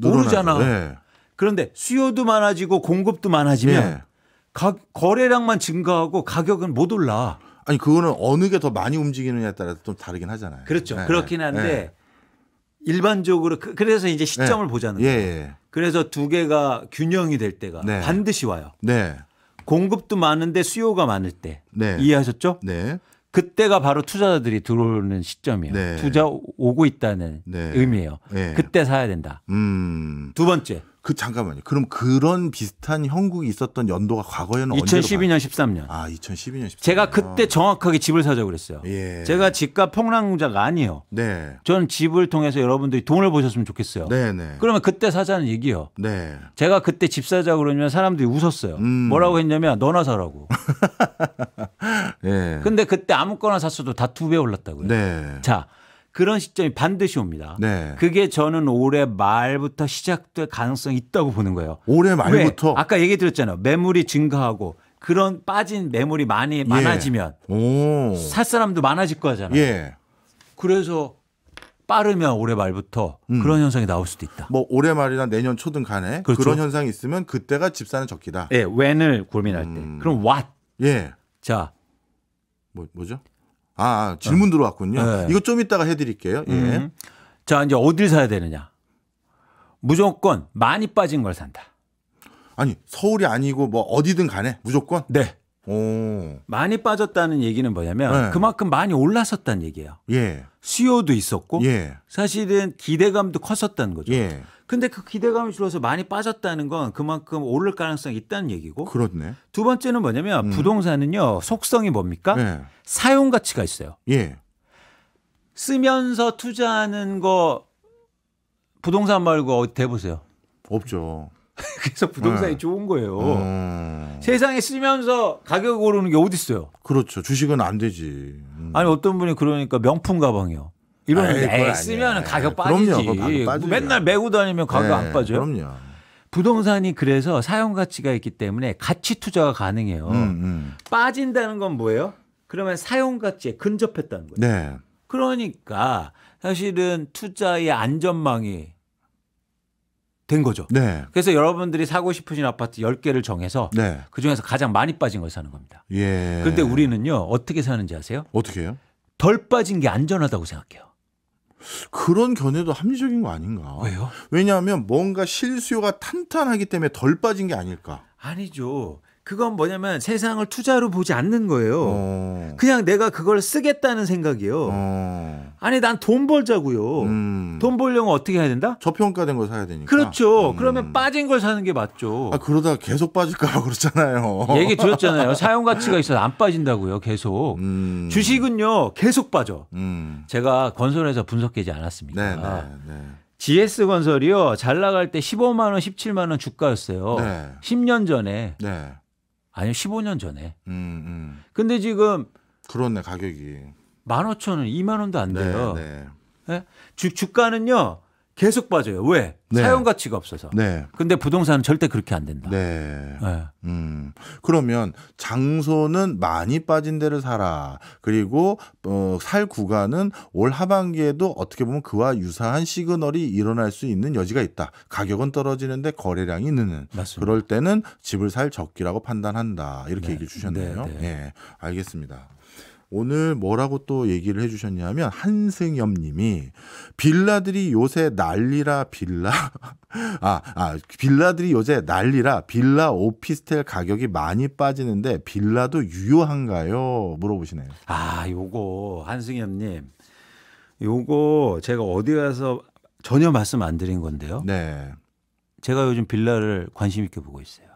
S2: 오르잖아.
S1: 네.
S2: 그런데 수요도 많아지고 공급도 많아지면
S1: 네.
S2: 거래량만 증가하고 가격은 못 올라.
S1: 아니 그거는 어느 게 더 많이 움직이느냐에 따라서 좀 다르긴 하잖아요.
S2: 그렇죠.
S1: 네.
S2: 그렇긴 한데
S1: 네.
S2: 일반적으로 그래서 이제 시점을 보자는 거예요.
S1: 예.
S2: 그래서 두 개가 균형이 될 때가
S1: 네.
S2: 반드시 와요.
S1: 네.
S2: 공급도 많은데 수요가 많을 때.
S1: 네.
S2: 이해하셨죠?
S1: 네.
S2: 그때가 바로 투자자들이 들어오는 시점이에요.
S1: 네.
S2: 투자 오고 있다는
S1: 네.
S2: 의미예요.
S1: 네.
S2: 그때 사야 된다. 두 번째.
S1: 잠깐만요. 그럼 그런 비슷한 형국이 있었던 연도가 과거에는
S2: 2012년, 13년.
S1: 2012년, 13년.
S2: 제가 그때 정확하게 집을 사자고 그랬어요.
S1: 예.
S2: 제가 집값 폭락자가 아니에요.
S1: 네.
S2: 저는 집을 통해서 여러분들이 돈을 보셨으면 좋겠어요.
S1: 네, 네.
S2: 그러면 그때 사자는 얘기요.
S1: 네.
S2: 제가 그때 집 사자고 그러면 사람들이 웃었어요. 뭐라고 했냐면 너나 사라고.
S1: 네.
S2: 근데 그때 아무거나 샀어도 다 2배 올랐다고요.
S1: 네.
S2: 자, 그런 시점이 반드시 옵니다.
S1: 네.
S2: 그게 저는 올해 말부터 시작될 가능성이 있다고 보는 거예요.
S1: 올해 말부터?
S2: 왜? 아까 얘기 드렸잖아요. 매물이 증가하고 그런 빠진 매물이 많아지면
S1: 오.
S2: 살 사람도 많아질 거잖아요.
S1: 예.
S2: 그래서 빠르면 올해 말부터 그런 현상이 나올 수도 있다.
S1: 뭐 올해 말이나 내년 초든 간에
S2: 그렇죠.
S1: 그런 현상이 있으면 그때가 집 사는 적기다.
S2: 예, when을 고민할 때. 그럼 what?
S1: 예.
S2: 자,
S1: 뭐죠? 질문 들어왔군요.
S2: 네.
S1: 이거 좀 이따가 해드릴게요. 예.
S2: 자, 이제 어딜 사야 되느냐? 무조건 많이 빠진 걸 산다.
S1: 아니 서울이 아니고 뭐 어디든 간에 무조건.
S2: 네.
S1: 오.
S2: 많이 빠졌다는 얘기는 뭐냐면
S1: 네.
S2: 그만큼 많이 올랐었다는 얘기예요.
S1: 예.
S2: 수요도 있었고
S1: 예.
S2: 사실은 기대감도 컸었다는 거죠.
S1: 예.
S2: 근데 그 기대감이 줄어서 많이 빠졌다는 건 그만큼 오를 가능성이 있다는 얘기고.
S1: 그렇네.
S2: 두 번째는 뭐냐면 부동산은요. 속성이 뭡니까?
S1: 네.
S2: 사용 가치가 있어요.
S1: 예.
S2: 쓰면서 투자하는 거 부동산 말고 어디 대보세요.
S1: 없죠.
S2: 그래서 부동산이
S1: 네.
S2: 좋은 거예요. 세상에 쓰면서 가격 오르는 게 어디 있어요?
S1: 그렇죠. 주식은 안 되지.
S2: 아니 어떤 분이 그러니까 명품 가방이요. 이러는데
S1: 에이, 그건
S2: 쓰면
S1: 아니에요.
S2: 가격
S1: 그럼요.
S2: 빠지지.
S1: 그건 가격 빠지죠.
S2: 맨날 메고 다니면 가격 안 빠져요.
S1: 그럼요.
S2: 부동산이 그래서 사용 가치가 있기 때문에 가치 투자가 가능해요. 빠진다는 건 뭐예요? 그러면 사용 가치에 근접했다는 거예요.
S1: 네.
S2: 그러니까 사실은 투자의 안전망이 된 거죠.
S1: 네.
S2: 그래서 여러분들이 사고 싶으신 아파트 10개를 정해서
S1: 네.
S2: 그중에서 가장 많이 빠진 걸 사는 겁니다.
S1: 예.
S2: 그런데 우리는요. 어떻게 사는지 아세요?
S1: 어떻게 해요?
S2: 덜 빠진 게 안전하다고 생각해요.
S1: 그런 견해도 합리적인 거 아닌가?
S2: 왜요?
S1: 왜냐하면 뭔가 실수요가 탄탄하기 때문에 덜 빠진 게 아닐까?
S2: 아니죠. 그건 뭐냐면 세상을 투자로 보지 않는 거예요.
S1: 어.
S2: 그냥 내가 그걸 쓰겠다는 생각이요. 아니 난 돈 벌자고요. 돈 벌려면 어떻게 해야 된다?
S1: 저평가된 걸 사야 되니까.
S2: 그렇죠. 그러면 빠진 걸 사는 게 맞죠.
S1: 아, 그러다 계속 빠질까 봐 그렇잖아요.
S2: 얘기 드렸잖아요. 사용 가치가 있어서 안 빠진다고요. 계속. 주식은요. 계속 빠져. 제가 건설회사 분석하지 않았습니까?
S1: 네.
S2: GS건설이요. 잘 나갈 때 15만 원, 17만 원 주가였어요.
S1: 네.
S2: 10년 전에.
S1: 네.
S2: 아니요. 15년 전에. 근데 지금
S1: 그렇네, 가격이.
S2: 15,000원, 2만 원도 안 돼요.
S1: 네.
S2: 네? 주가는요. 계속 빠져요. 왜?
S1: 네.
S2: 사용 가치가 없어서.
S1: 네.
S2: 근데 부동산은 절대 그렇게 안 된다.
S1: 네.
S2: 네.
S1: 그러면 장소는 많이 빠진 데를 사라. 그리고 살 구간은 올 하반기에도 어떻게 보면 그와 유사한 시그널이 일어날 수 있는 여지가 있다. 가격은 떨어지는데 거래량이 느는.
S2: 맞습니다.
S1: 그럴 때는 집을 살 적기라고 판단한다. 이렇게
S2: 네.
S1: 얘기를 주셨네요.
S2: 네.
S1: 네. 알겠습니다. 오늘 뭐라고 또 얘기를 해주셨냐면 한승엽님이 빌라들이 요새 난리라 빌라들이 요새 난리라 빌라 오피스텔 가격이 많이 빠지는데 빌라도 유효한가요? 물어보시네요.
S2: 요거 한승엽님, 요거 제가 어디 가서 전혀 말씀 안 드린 건데요.
S1: 네.
S2: 제가 요즘 빌라를 관심 있게 보고 있어요.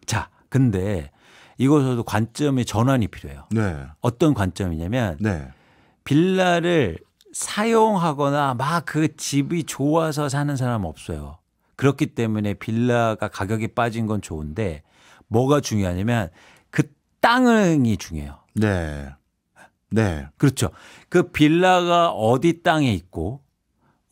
S2: 자, 근데 이곳에도 관점의 전환이 필요해요.
S1: 네.
S2: 어떤 관점이냐면
S1: 네.
S2: 빌라를 사용하거나 막 그 집이 좋아서 사는 사람은 없어요. 그렇기 때문에 빌라가 가격이 빠진 건 좋은데 뭐가 중요하냐면 그 땅이 중요해요.
S1: 네. 네.
S2: 그렇죠. 그 빌라가 어디 땅에 있고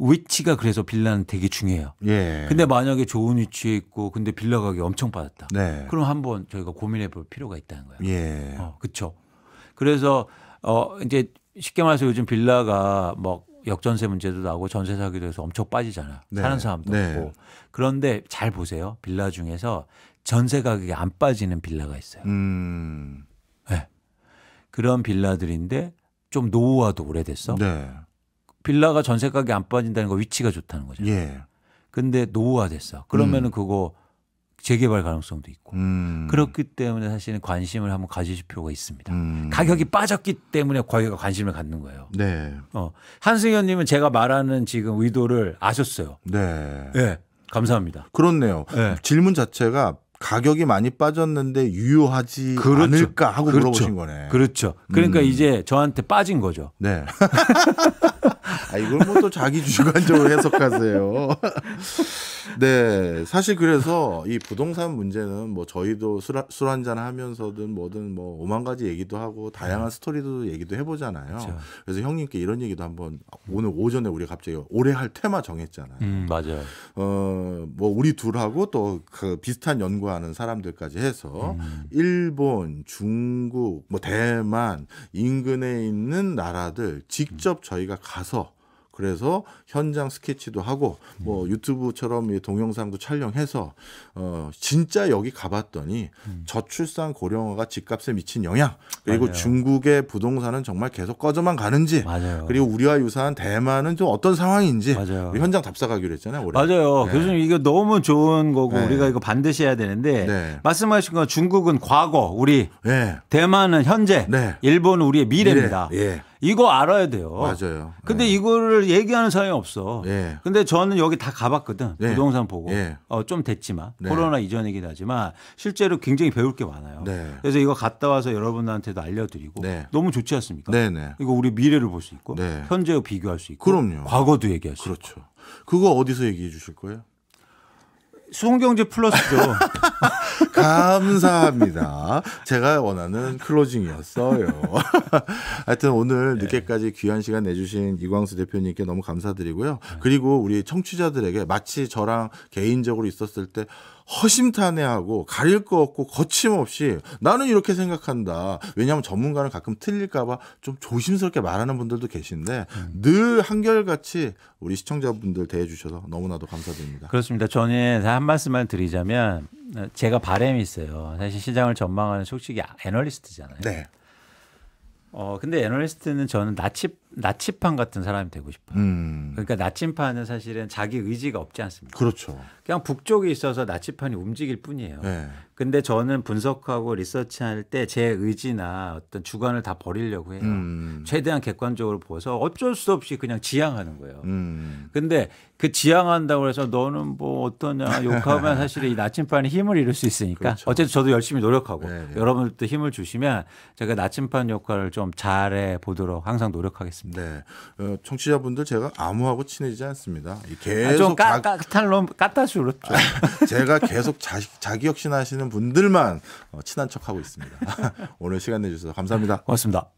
S2: 위치가 그래서 빌라는 되게 중요해요.
S1: 예.
S2: 근데 만약에 좋은 위치에 있고 근데 빌라 가격이 엄청 빠졌다.
S1: 네.
S2: 그럼 한번 저희가 고민해 볼 필요가 있다는 거예요.
S1: 예.
S2: 그렇죠. 그래서 이제 쉽게 말해서 요즘 빌라가 뭐 역전세 문제도 나고 전세 사기도 해서 엄청 빠지잖아요.
S1: 네.
S2: 사는 사람도
S1: 네.
S2: 없고. 그런데 잘 보세요. 빌라 중에서 전세 가격이 안 빠지는 빌라가 있어요. 네. 그런 빌라들인데 좀 노후화도 오래됐어.
S1: 네.
S2: 빌라가 전세 가격이 안 빠진다는 거 위치가 좋다는 거죠.
S1: 예.
S2: 근데 노후화됐어. 그러면은 그거 재개발 가능성도 있고. 그렇기 때문에 사실은 관심을 한번 가지실 필요가 있습니다. 가격이 빠졌기 때문에 거기가 관심을 갖는 거예요.
S1: 네.
S2: 한승현 님은 제가 말하는 지금 의도를 아셨어요.
S1: 네.
S2: 네. 감사합니다.
S1: 그렇네요.
S2: 네.
S1: 질문 자체가 가격이 많이 빠졌는데 유효하지 않을까 하고 물어보신 거네.
S2: 그렇죠. 그러니까 이제 저한테 빠진 거죠.
S1: 네. 이걸 뭐 또 자기 주관적으로 해석하세요. 네, 사실 그래서 이 부동산 문제는 뭐 저희도 술 한잔 하면서든 뭐든 뭐 오만 가지 얘기도 하고 다양한 스토리도 얘기도 해보잖아요.
S2: 그렇죠.
S1: 그래서 형님께 이런 얘기도 한번 오늘 오전에 우리가 갑자기 올해 할 테마 정했잖아요.
S2: 맞아요.
S1: 뭐 우리 둘하고 또 그 비슷한 연구하는 사람들까지 해서 일본, 중국, 뭐 대만 인근에 있는 나라들 직접 저희가 가서 그래서 현장 스케치도 하고 뭐 유튜브처럼 동영상도 촬영해서 진짜 여기 가봤더니 저출산 고령화가 집값에 미친 영향 그리고
S2: 맞아요.
S1: 중국의 부동산은 정말 계속 꺼져만 가는지
S2: 맞아요.
S1: 그리고 우리와 유사한 대만은 좀 어떤 상황인지
S2: 맞아요.
S1: 우리 현장 답사가기로 했잖아요. 올해.
S2: 맞아요.
S1: 네.
S2: 교수님 이거 너무 좋은 거고
S1: 네.
S2: 우리가 이거 반드시 해야 되는데
S1: 네.
S2: 말씀하신 건 중국은 과거 우리
S1: 네.
S2: 대만은 현재
S1: 네.
S2: 일본은 우리의 미래입니다.
S1: 예.
S2: 이거 알아야 돼요.
S1: 맞아요.
S2: 근데
S1: 네.
S2: 이거를 얘기하는 사람이 없어.
S1: 예.
S2: 근데 저는 여기 다 가봤거든.
S1: 네.
S2: 부동산 보고.
S1: 예.
S2: 좀 됐지만
S1: 네.
S2: 코로나 이전이긴 하지만 실제로 굉장히 배울 게 많아요.
S1: 네.
S2: 그래서 이거 갔다 와서 여러분들한테도 알려드리고
S1: 네.
S2: 너무 좋지 않습니까?
S1: 네네.
S2: 이거 우리 미래를 볼 수 있고
S1: 네.
S2: 현재와 비교할 수 있고
S1: 그럼요.
S2: 과거도 얘기할 수 있고.
S1: 그렇죠. 그거 어디서 얘기해 주실 거예요?
S2: 수홍경제 플러스죠.
S1: 감사합니다. 제가 원하는 클로징이었어요. 하여튼 오늘 늦게까지 귀한 시간 내주신 이광수 대표님께 너무 감사드리고요. 그리고 우리 청취자들에게 마치 저랑 개인적으로 있었을 때 허심탄회하고 가릴 거 없고 거침없이 나는 이렇게 생각한다. 왜냐하면 전문가는 가끔 틀릴까 봐 좀 조심스럽게 말하는 분들도 계신데 늘 한결같이 우리 시청자분들 대해 주셔서 너무나도 감사드립니다.
S2: 그렇습니다. 저는 한 말씀만 드리자면 제가 바람이 있어요. 사실 시장을 전망하는 솔직히 애널리스트잖아요.
S1: 네.
S2: 근데 애널리스트는 저는 나치판 같은 사람이 되고 싶어요. 그러니까 나침판은 사실은 자기 의지가 없지 않습니까?
S1: 그렇죠.
S2: 그냥 북쪽에 있어서 나침판이 움직일 뿐이에요.
S1: 네. 근데
S2: 저는 분석하고 리서치할 때 제 의지나 어떤 주관을 다 버리려고 해요. 최대한 객관적으로 보서 어쩔 수 없이 그냥 지향하는 거예요. 근데 그 지향한다고 해서 너는 뭐 어떠냐 욕하면 사실 이 나침판이 힘을 잃을 수 있으니까
S1: 그렇죠.
S2: 어쨌든 저도 열심히 노력하고
S1: 네네.
S2: 여러분들도 힘을 주시면 제가 나침판 역할을 좀 잘해 보도록 항상 노력하겠습니다.
S1: 네. 청취자분들 제가 아무하고 친해지지 않습니다.
S2: 좀
S1: 계속
S2: 까탈스럽죠.
S1: 제가 계속 자기 혁신하시는 분들만 친한 척하고 있습니다. 오늘 시간 내주셔서 감사합니다.
S2: 고맙습니다.